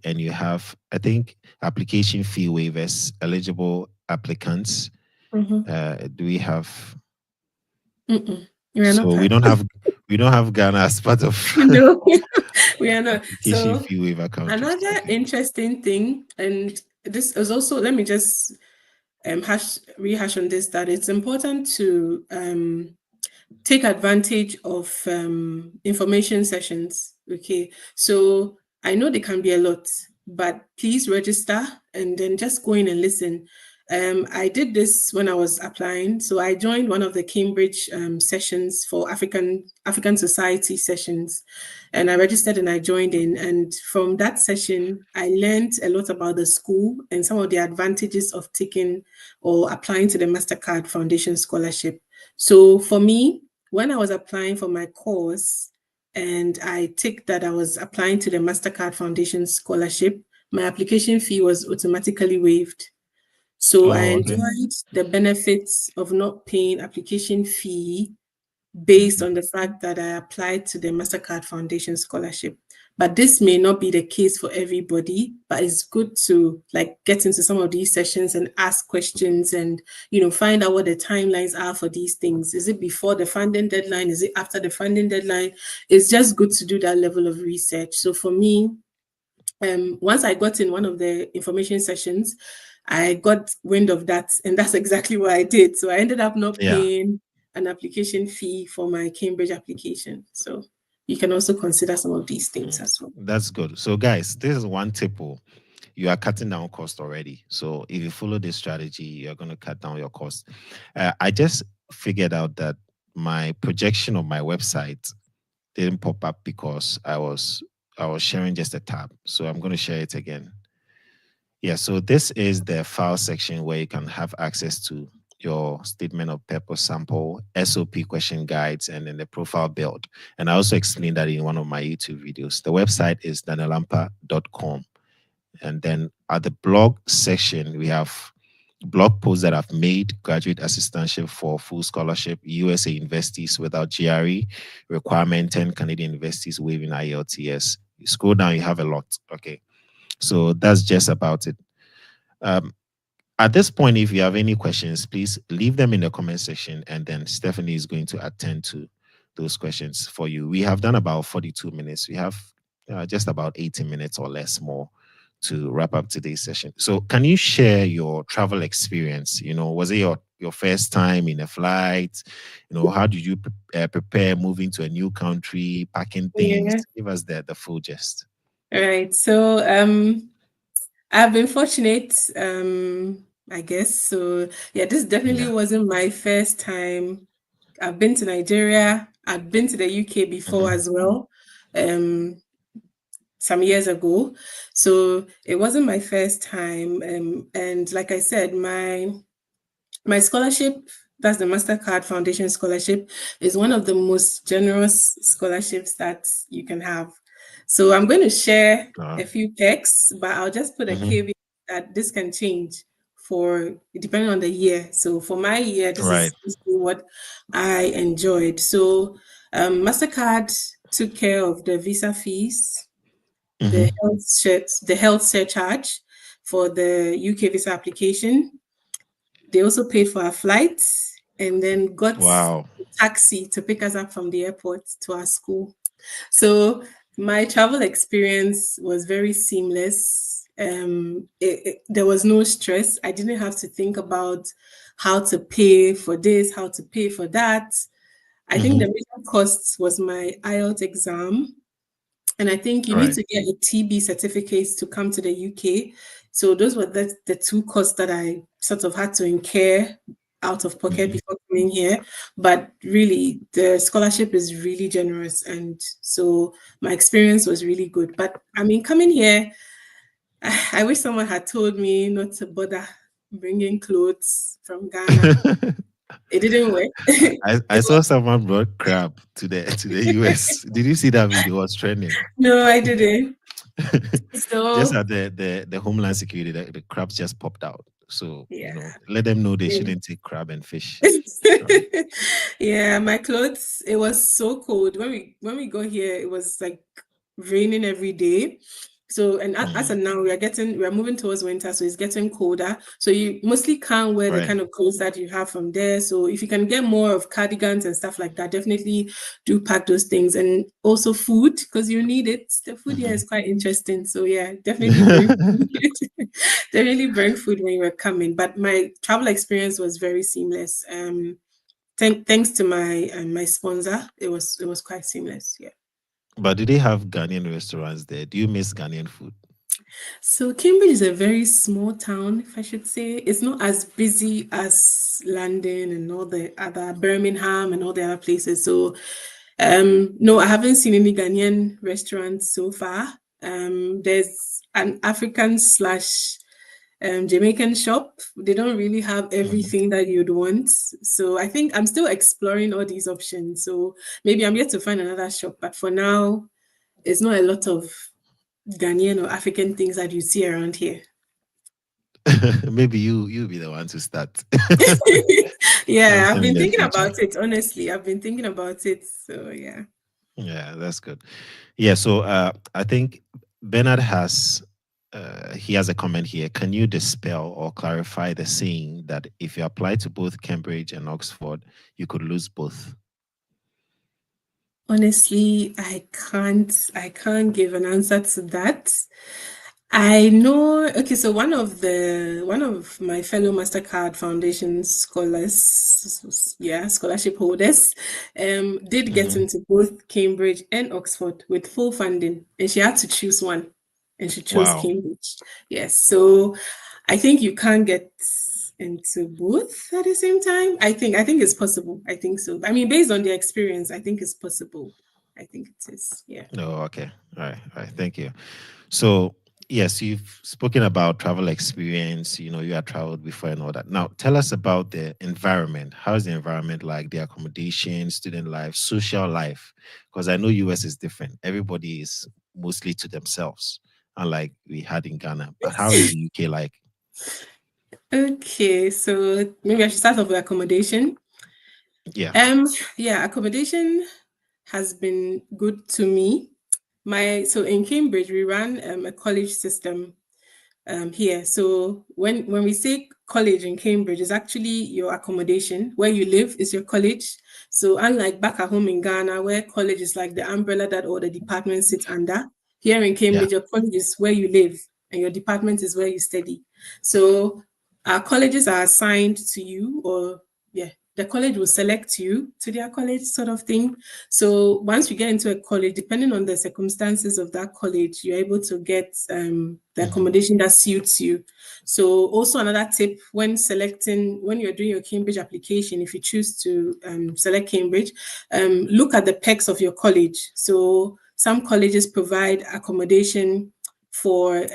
and you have, I think, application fee waivers, eligible applicants. Mm-hmm. Do we have? Mm-mm. We are not So part. we don't have Ghana as part of No, we are not. application So fee waiver countries. another Okay. interesting thing, and this is also, let me just rehash on this, that it's important to take advantage of information sessions. Okay, so I know they can be a lot, but please register and then just go in and listen. I did this when I was applying, so I joined one of the Cambridge sessions for African Society sessions, and I registered and I joined in. And from that session, I learned a lot about the school and some of the advantages of taking or applying to the Mastercard Foundation Scholarship. So for me, when I was applying for my course and I ticked that I was applying to the Mastercard Foundation Scholarship, my application fee was automatically waived. So I Oh, okay. enjoyed the benefits of not paying application fee based on the fact that I applied to the Mastercard Foundation Scholarship. But this may not be the case for everybody, but it's good to like get into some of these sessions and ask questions and find out what the timelines are for these things. Is it before the funding deadline? Is it after the funding deadline? It's just good to do that level of research. So for me, once I got in one of the information sessions, I got wind of that, and that's exactly what I did. So I ended up not Yeah. paying an application fee for my Cambridge application. So you can also consider some of these things as well. That's good. So, guys, this is one tip. You are cutting down cost already. So, if you follow this strategy, you're going to cut down your cost. I just figured out that my projection of my website didn't pop up because I was sharing just a tab. So I'm going to share it again. Yeah, so this is the file section where you can have access to your statement of purpose sample, SOP question guides, and then the profile build. And I also explained that in one of my YouTube videos. The website is danielampa.com. And then at the blog section, we have blog posts that I've made, graduate assistantship for full scholarship, USA universities without GRE requirement, and Canadian universities waiving IELTS. You scroll down, you have a lot. Okay. So that's just about it. Um, at this point, if you have any questions, please leave them in the comment section, and then Stephanie is going to attend to those questions for you. We have done about 42 minutes. We have just about 18 minutes or less more to wrap up today's session. So, can you share your travel experience? Was it your first time in a flight? How did you prepare moving to a new country, packing things? Yeah. Give us the full gist. All right. So I've been fortunate, I guess. So yeah, this definitely Yeah. wasn't my first time. I've been to Nigeria. I've been to the UK before Mhm. as well. Some years ago. So it wasn't my first time. And like I said, my scholarship, that's the Mastercard Foundation Scholarship, is one of the most generous scholarships that you can have. So I'm going to share Uh, a few texts, but I'll just put a mhm. caveat that this can change for depending on the year. So for my year, Right. this is what I enjoyed. So Mastercard took care of the visa fees, Mhm. the health surcharge for the UK visa application. They also paid for our flights and then got Wow. a taxi to pick us up from the airport to our school. So my travel experience was very seamless. There was no stress. I didn't have to think about how to pay for this, how to pay for that. I think the Mhm. major cost was my IELTS exam, and I think you need Right. to get a TB certificate to come to the UK. So those were the two costs that I sort of had to incur out of pocket Mhm. before coming here. But really, the scholarship is really generous, and so my experience was really good. But I mean, coming here, I wish someone had told me not to bother bringing clothes from Ghana. It didn't work. I saw someone brought crab to the US. Did you see that video? It was trending. No, I didn't. Just So at the Homeland Security, the crabs just popped out. So, Yeah. let them know they Yeah. shouldn't take crab and fish. Right. Yeah, my clothes, it was so cold. When we got here, it was like raining every day. So, and as Mm, of now, we're moving towards winter, so it's getting colder. So you mostly can't wear the right. kind of clothes that you have from there. So if you can get more of cardigans and stuff like that, definitely do pack those things. And also food, because you need it. The food here is quite interesting. So yeah, definitely bring Mhm. food. Definitely bring food when you were coming. But my travel experience was very seamless. Thanks to my sponsor, it was quite seamless. Yeah. But do they have Ghanaian restaurants there? Do you miss Ghanaian food? So Cambridge is a very small town, if I should say. It's not as busy as London and all the other Birmingham and all the other places. So no, I haven't seen any Ghanaian restaurants so far. There's an African slash Jamaican shop. They don't really have Mhm. everything that you'd want. So I think I'm still exploring all these options. So maybe I'm yet to find another shop, but for now, it's not a lot of Ghanaian or African things that you see around here. Maybe you'll be the one to start. Yeah, I've Sometime in been the thinking future. about it, honestly. I've been thinking about it. So yeah. Yeah, that's good. Yeah, so I think Bernard he has a comment here. Can you dispel or clarify the saying that if you apply to both Cambridge and Oxford, you could lose both? Honestly, I can't give an answer to that. I know, okay, so one of my fellow Mastercard Foundation scholars, yeah, scholarship holders, did get Mhm. into both Cambridge and Oxford with full funding, and she had to choose one, and she chose Wow. Cambridge. Yes, so I think you can't get into both at the same time. I think it's possible. I think so. I mean, based on the experience, I think it's possible. I think it is. Yeah. Oh, okay. All right. Thank you. So, yes, you've spoken about travel experience. You have traveled before and all that. Now, tell us about the environment. How's the environment like? The accommodation, student life, social life? Because I know US is different. Everybody is mostly to themselves, unlike we had in Ghana. But how is the UK like? Okay, so maybe I should start off with accommodation. Yeah. Um, yeah, accommodation has been good to me. So in Cambridge, we ran a college system here. So when we say college in Cambridge, it's actually your accommodation. Where you live is your college. So unlike back at home in Ghana, where college is like the umbrella that all the departments sit under, here in Yeah. Cambridge, your college is where you live and your department is where you study. So our colleges are assigned to you, or yeah, the college will select you to their college, sort of thing. So once you get into a college, depending on the circumstances of that college, you're able to get the Mhm. accommodation that suits you. So also another tip when you're doing your Cambridge application, if you choose to select Cambridge, look at the perks of your college. So some colleges provide accommodation for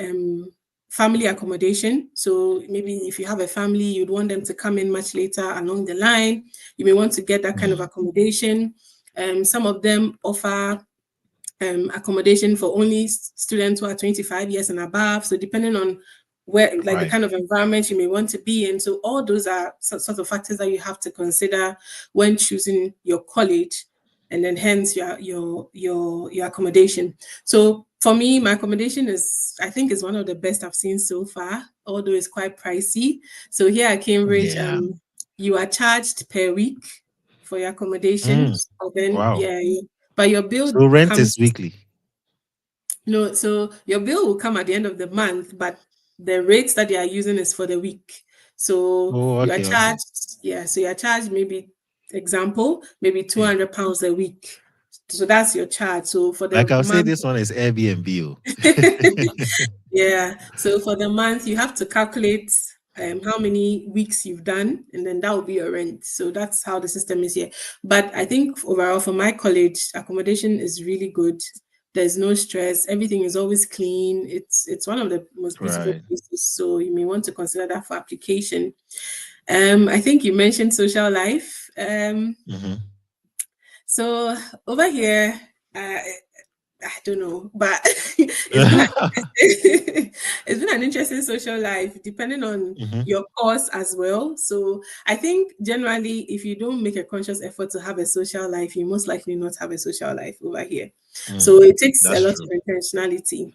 family accommodation. So maybe if you have a family, you'd want them to come in much later along the line. You may want to get that kind of Mhm. accommodation. Some of them offer accommodation for only students who are 25 years and above. So depending on where, like the Right. kind of environment you may want to be in. So all those are sort of factors that you have to consider when choosing your college, and then hence your accommodation. So for me, my accommodation I think is one of the best I've seen so far, although it's quite pricey. So here at Cambridge, Yeah. you are charged per week for your accommodation. Mm. So then Wow. yeah, but your bill So rent is comes weekly. no, so your bill will come at the end of the month, but the rates that they are using is for the week. So Oh, you are okay, okay. charged, yeah, so you're charged maybe, example, maybe Yeah. £200 a week. So that's your charge. So for Like the I'll say month, this one is Airbnb. Oh. yeah. So for the month, you have to calculate how many weeks you've done, and then that will be your rent. So that's how the system is here. But I think overall, for my college, accommodation is really good. There's no stress. Everything is always clean. It's one of the most beautiful Right. places. So you may want to consider that for application. I think you mentioned social life. Mhm. So over here, uh, I don't know, but it's been an interesting, it's been an interesting social life, depending on Mhm. your course as well. So I think generally, if you don't make a conscious effort to have a social life, you most likely not have a social life over here. So Mm, it takes a that's lot true. of intentionality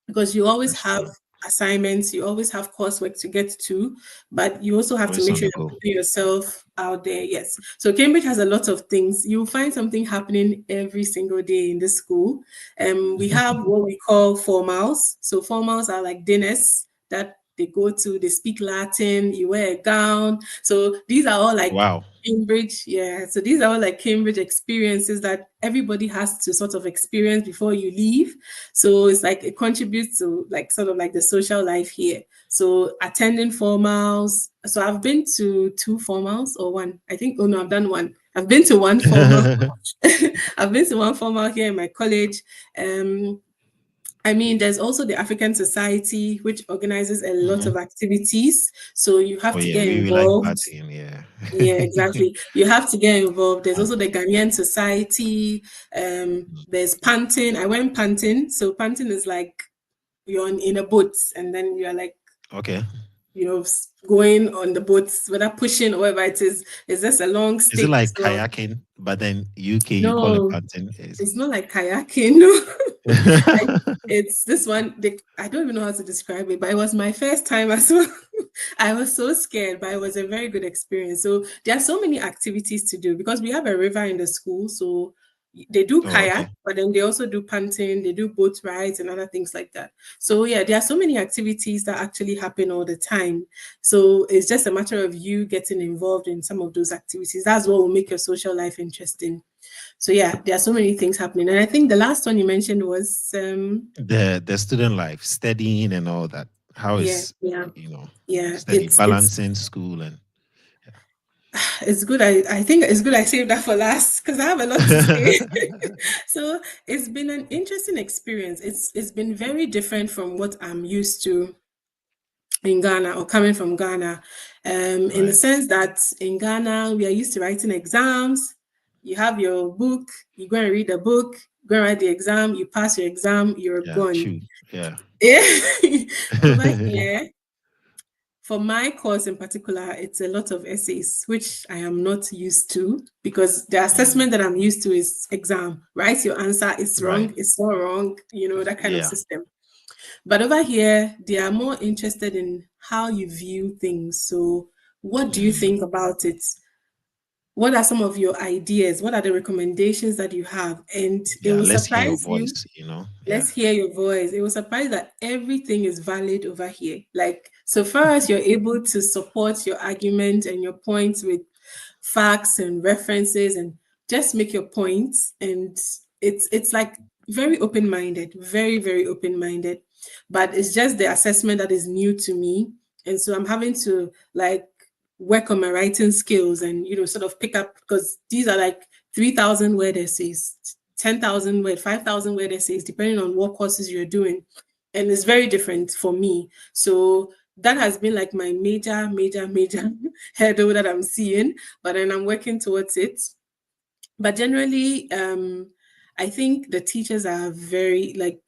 because you always That's have true. assignments, you always have coursework to get to, but you also have to Always make on sure the you're go. putting yourself out there. Yes. So Cambridge has a lot of things. You'll find something happening every single day in this school. We have what we call formals. So formals are like dinners that they go to, they speak Latin, you wear a gown. So these are all like Wow. Cambridge, yeah. So these are all like Cambridge experiences that everybody has to sort of experience before you leave. So it's like it contributes to like sort of like the social life here. So attending formals. So I've been to two formals or one. I think, oh no, I've done one. I've been to one formal. I've been to one formal here in my college. Um, I mean, there's also the African Society, which organizes a lot Mhm. of activities. So you Oh have to yeah, get we like involved. partying, yeah. Yeah, exactly. You have to get involved. There's also the Ghanaian Society. There's panting. I went panting. So panting is like you're in a boat and then you're like, Okay. going on the boats, whether pushing or whatever it is. It's just a long Is it stick. like So kayaking? But then UK you call it no, panting. Is it's not like kayaking. No, like it's this one. I don't even know how to describe it, but it was my first time as well. I was so scared, but it was a very good experience. So there are so many activities to do because we have a river in the school. So they do Oh, kayak, okay. but then they also do panting, they do boat rides and other things like that. So yeah, there are so many activities that actually happen all the time. So it's just a matter of you getting involved in some of those activities. That's what will make your social life interesting. So yeah, there are so many things happening. And I think the last one you mentioned was The student life, studying and all that. How yeah, is yeah, yeah. study balancing school and It's good. I think it's good I saved that for last because I have a lot to say. So it's been an interesting experience. It's been very different from what I'm used to in Ghana or coming from Ghana. In the right. sense that in Ghana we are used to writing exams. You have your book, you go and read the book, go and write the exam, you pass your exam, you're Yeah, gone. true. Yeah. Over here, for my course in particular, it's a lot of essays, which I am not used to because the Mm, assessment that I'm used to is exam. Write your answer, it's right. wrong, it's not wrong, that kind of Yeah. system. But over here, they are more interested in how you view things. So, what do you Mm, think about it? What are some of your ideas? What are the recommendations that you have? And it yeah. will Let's hear your surprise you. voice. Yeah. Let's hear your voice. It will surprise that everything is valid over here. Like, so far as you're able to support your argument and your points with facts and references and just make your points. And it's like very open-minded, very, very open-minded. But it's just the assessment that is new to me. And so I'm having to like work on my writing skills and sort of pick up because these are like 3,000 word essays, 10,000 word, 5,000 word essays, depending on what courses you're doing. And it's very different for me. So that has been like my major, major, major hurdle that I'm seeing, but then I'm working towards it. But generally, I think the teachers are very like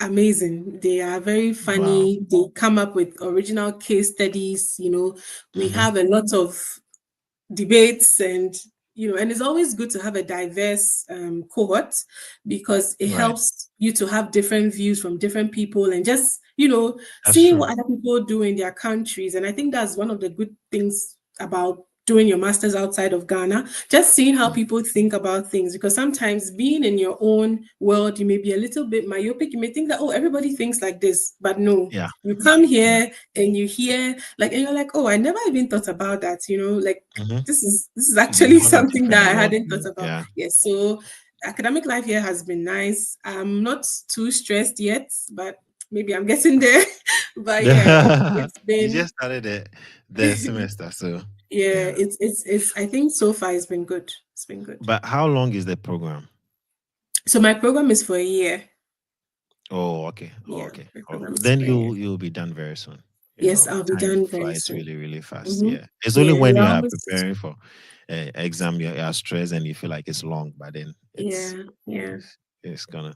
amazing. They are very Wow. funny. They come up with original case studies. We Hmm. have a lot of debates and it's always good to have a diverse cohort because it Right. helps you to have different views from different people and just That's seeing true. what other people do in their countries. And I think that's one of the good things about doing your masters outside of Ghana, just seeing how Mm, people think about things, because sometimes being in your own world you may be a little bit myopic. You may think that, oh, everybody thinks like this, but no, yeah. you come Yeah. here and you hear like and you're like, oh, I never even thought about that, like Hmm. this is You actually found a something different that I world. hadn't thought about. Yeah. Yes, so academic life here has been nice. I'm not too stressed yet, but maybe I'm getting there. But yeah, it's You been just started the semester, so yeah, yeah. it's I think so far it's been good. It's been good. But how long is the program? So my program is for a year. Oh, okay. Oh, Yeah, okay. my Oh, program is then for a year. you'll be done very soon. Yes, I'll be Time done very flies soon. really, really fast. Hmm. Yeah. It's only Yeah, when we you are are almost preparing for exam, you're stressed and you feel like it's long, but then it's yeah, yeah. It's gonna,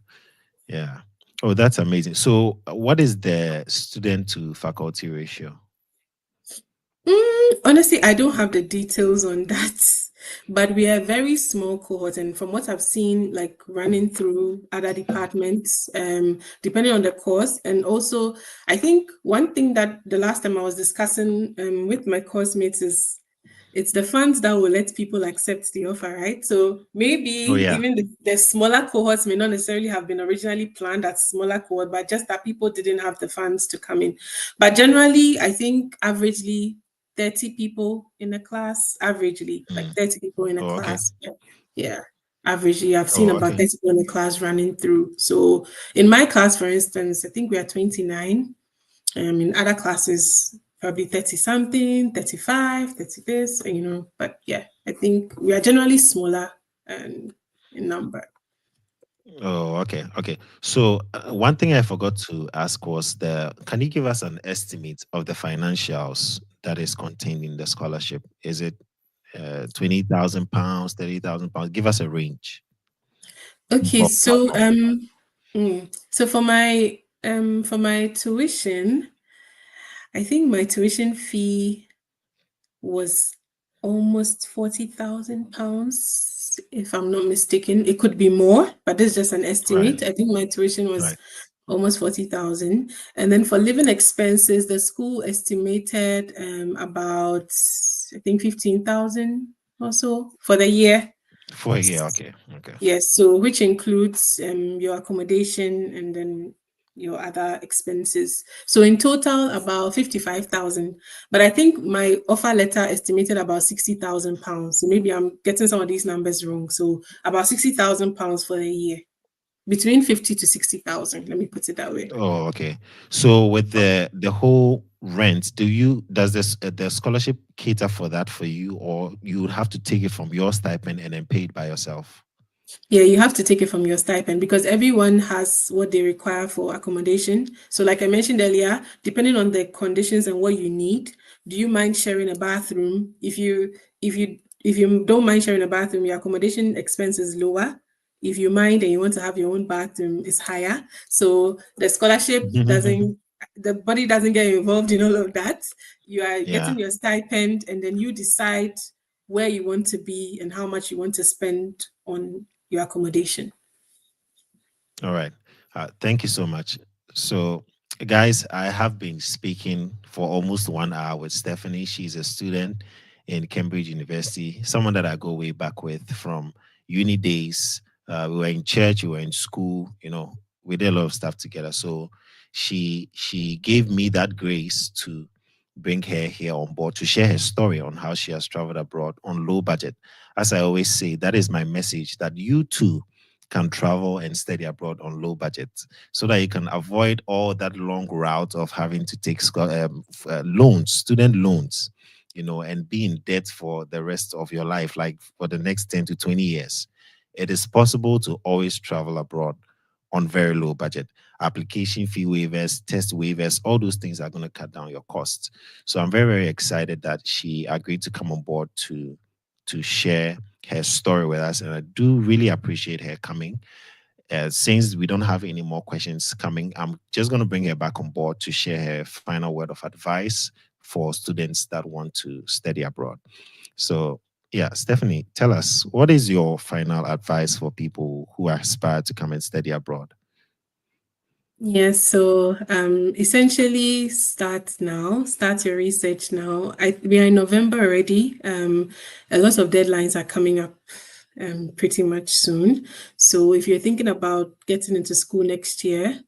yeah. Oh, that's amazing. So, what is the student to faculty ratio? Honestly, I don't have the details on that, but we are a very small cohort, and from what I've seen, like running through other departments, depending on the course, and also I think one thing that the last time I was discussing with my course mates is it's the funds that will let people accept the offer, right? So maybe Oh, yeah. even the smaller cohorts may not necessarily have been originally planned as smaller cohort, but just that people didn't have the funds to come in. But generally, I think averagely 30 people in a class, averagely like Mm. 30 people in a Oh, okay. class. Yeah. Averagely, I've seen Oh, about okay. 30 people in the class running through. So in my class, for instance, I think we are 29. In other classes, probably 30 something, 35, 30 this, but yeah, I think we are generally smaller in number. Oh, okay. Okay. So, one thing I forgot to ask was can you give us an estimate of the financials that is contained in the scholarship? Is it 20,000 pounds, 30,000 pounds? Give us a range. Okay, Ballpark. so for my tuition, I think my tuition fee was almost £40,000, if I'm not mistaken. It could be more, but this is just an Right. estimate. I think my tuition was Right. almost 40,000. And then for living expenses, the school estimated about, I think, 15,000 or so for the year. For a year. Okay. Okay. Yes, so which includes your accommodation and then your other expenses. So in total, about 55,000. But I think my offer letter estimated about 60,000 pounds. So maybe I'm getting some of these numbers wrong. So about 60,000 pounds for the year, between 50 to 60,000. Let me put it that way. Oh, okay. So with the whole rent, does this the scholarship cater for that for you, or you would have to take it from your stipend and then pay it by yourself? Yeah, you have to take it from your stipend because everyone has what they require for accommodation. So, like I mentioned earlier, depending on the conditions and what you need, do you mind sharing a bathroom? If you don't mind sharing a bathroom, your accommodation expense is lower. If you mind and you want to have your own bathroom, it's higher. So the scholarship doesn't, the body doesn't get involved in all of that. You are Yeah. getting your stipend, and then you decide where you want to be and how much you want to spend on your accommodation. All right. Thank you so much. So, guys, I have been speaking for almost 1 hour with Stephanie. She's a student in Cambridge University, someone that I go way back with from uni days. We were in church, we were in school, we did a lot of stuff together. So she gave me that grace to bring her here on board to share her story on how she has traveled abroad on low budget. As I always say, that is my message, that you too can travel and study abroad on low budget so that you can avoid all that long route of having to take loans, student loans, and be in debt for the rest of your life, like for the next 10 to 20 years. It is possible to always travel abroad on very low budget. Application fee waivers, test waivers, all those things are going to cut down your costs. So I'm very, very excited that she agreed to come on board to share her story with us, and I do really appreciate her coming. Since we don't have any more questions coming, I'm just going to bring her back on board to share her final word of advice for students that want to study abroad. So, yeah, Stephanie, tell us, what is your final advice for people who aspire to come and study abroad? Yes, so essentially start now, start your research now. We are in November already. A lot of deadlines are coming up pretty much soon. So if you're thinking about getting into school next year,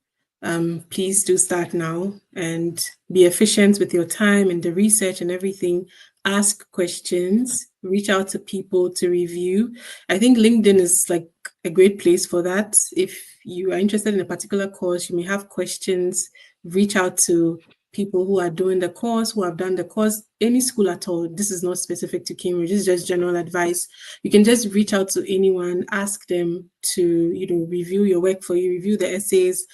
please do start now and be efficient with your time and the research and everything. Ask questions, reach out to people to review. I think LinkedIn is like a great place for that. If you are interested in a particular course, you may have questions, reach out to people who are doing the course, who have done the course, any school at all. This is not specific to Cambridge, this is just general advice. You can just reach out to anyone, ask them to, review your work for you, review the essays.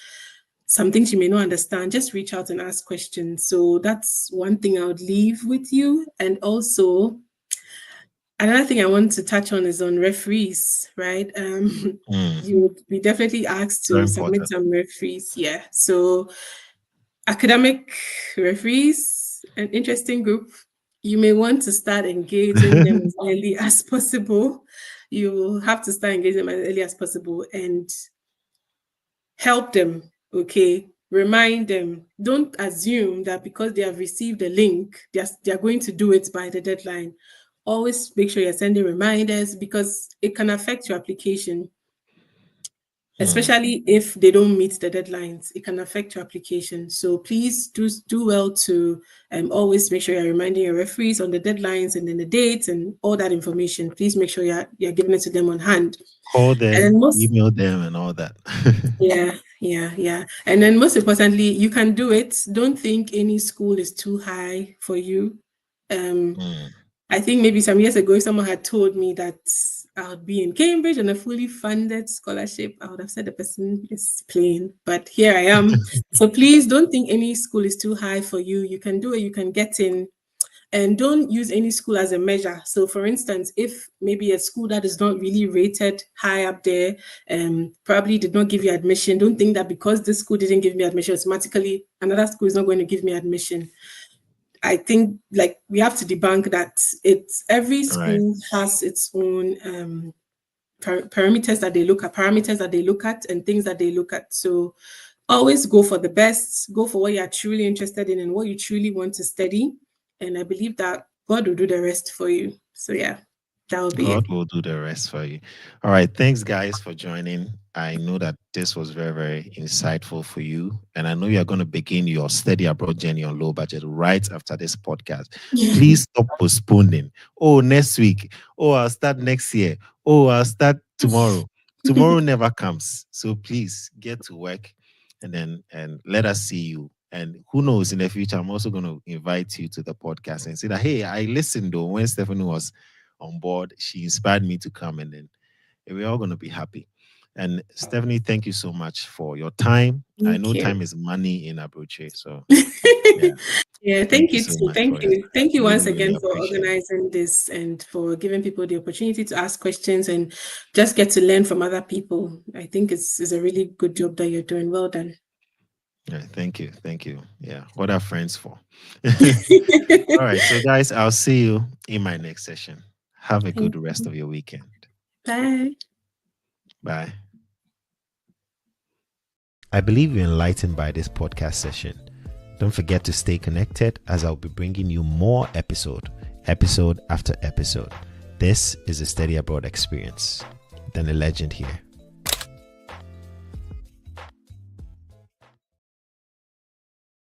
Some things you may not understand, just reach out and ask questions. So that's one thing I would leave with you. And also, Another thing I want to touch on is on referees, right? You would be definitely asked to Very submit important. some referees. Yeah. So academic referees, an interesting group. You may want to start engaging them as early as possible. You have to start engaging them as early as possible and help them, okay? Remind them. Don't assume that because they have received a link, they're going to do it by the deadline. Always make sure you're sending reminders because it can affect your application, especially if they don't meet the deadlines. It can affect your application. So please do well to always make sure you're reminding your referees on the deadlines and then the dates and all that information. Please make sure you're giving it to them on hand. Call And them, then most email them, and all that. yeah. And then most importantly, you can do it. Don't think any school is too high for you. I think maybe some years ago, if someone had told me that I would be in Cambridge on a fully funded scholarship, I would have said the person is playing. But here I am. So please don't think any school is too high for you. You can do it. You can get in. And don't use any school as a measure. So for instance, if maybe a school that is not really rated high up there, probably did not give you admission, don't think that because this school didn't give me admission, automatically another school is not going to give me admission. I think like we have to debunk that. It's every school has its own parameters that they look at and things that they look at. So always go for the best, go for what you're truly interested in and what you truly want to study. And I believe that God will do the rest for you. So yeah, that will be God it. will do the rest for you. All right. Thanks, guys, for joining. I know that this was very, very insightful for you. And I know you're going to begin your study abroad journey on low budget right after this podcast. Please stop postponing. Oh, next week. Oh, I'll start next year. Oh, I'll start tomorrow. Tomorrow never comes. So please get to work and let us see you. And who knows, in the future, I'm also going to invite you to the podcast and say that, hey, I listened though when Stephanie was on board. She inspired me to come, and then we're all going to be happy. And Stephanie, thank you so much for your time. I know time is money in Abuche, so yeah. Thank you so too. much. Thank you once Really, really again for appreciate it. organizing this and for giving people the opportunity to ask questions and just get to learn from other people. I think it's a really good job that you're doing. Well done. Yeah, thank you. Yeah, what are friends for? All right, so guys, I'll see you in my next session. Have a good rest of your weekend. Bye. Bye. I believe you're enlightened by this podcast session. Don't forget to stay connected as I'll be bringing you more episode after episode. This is a Study Abroad experience. Then a legend here.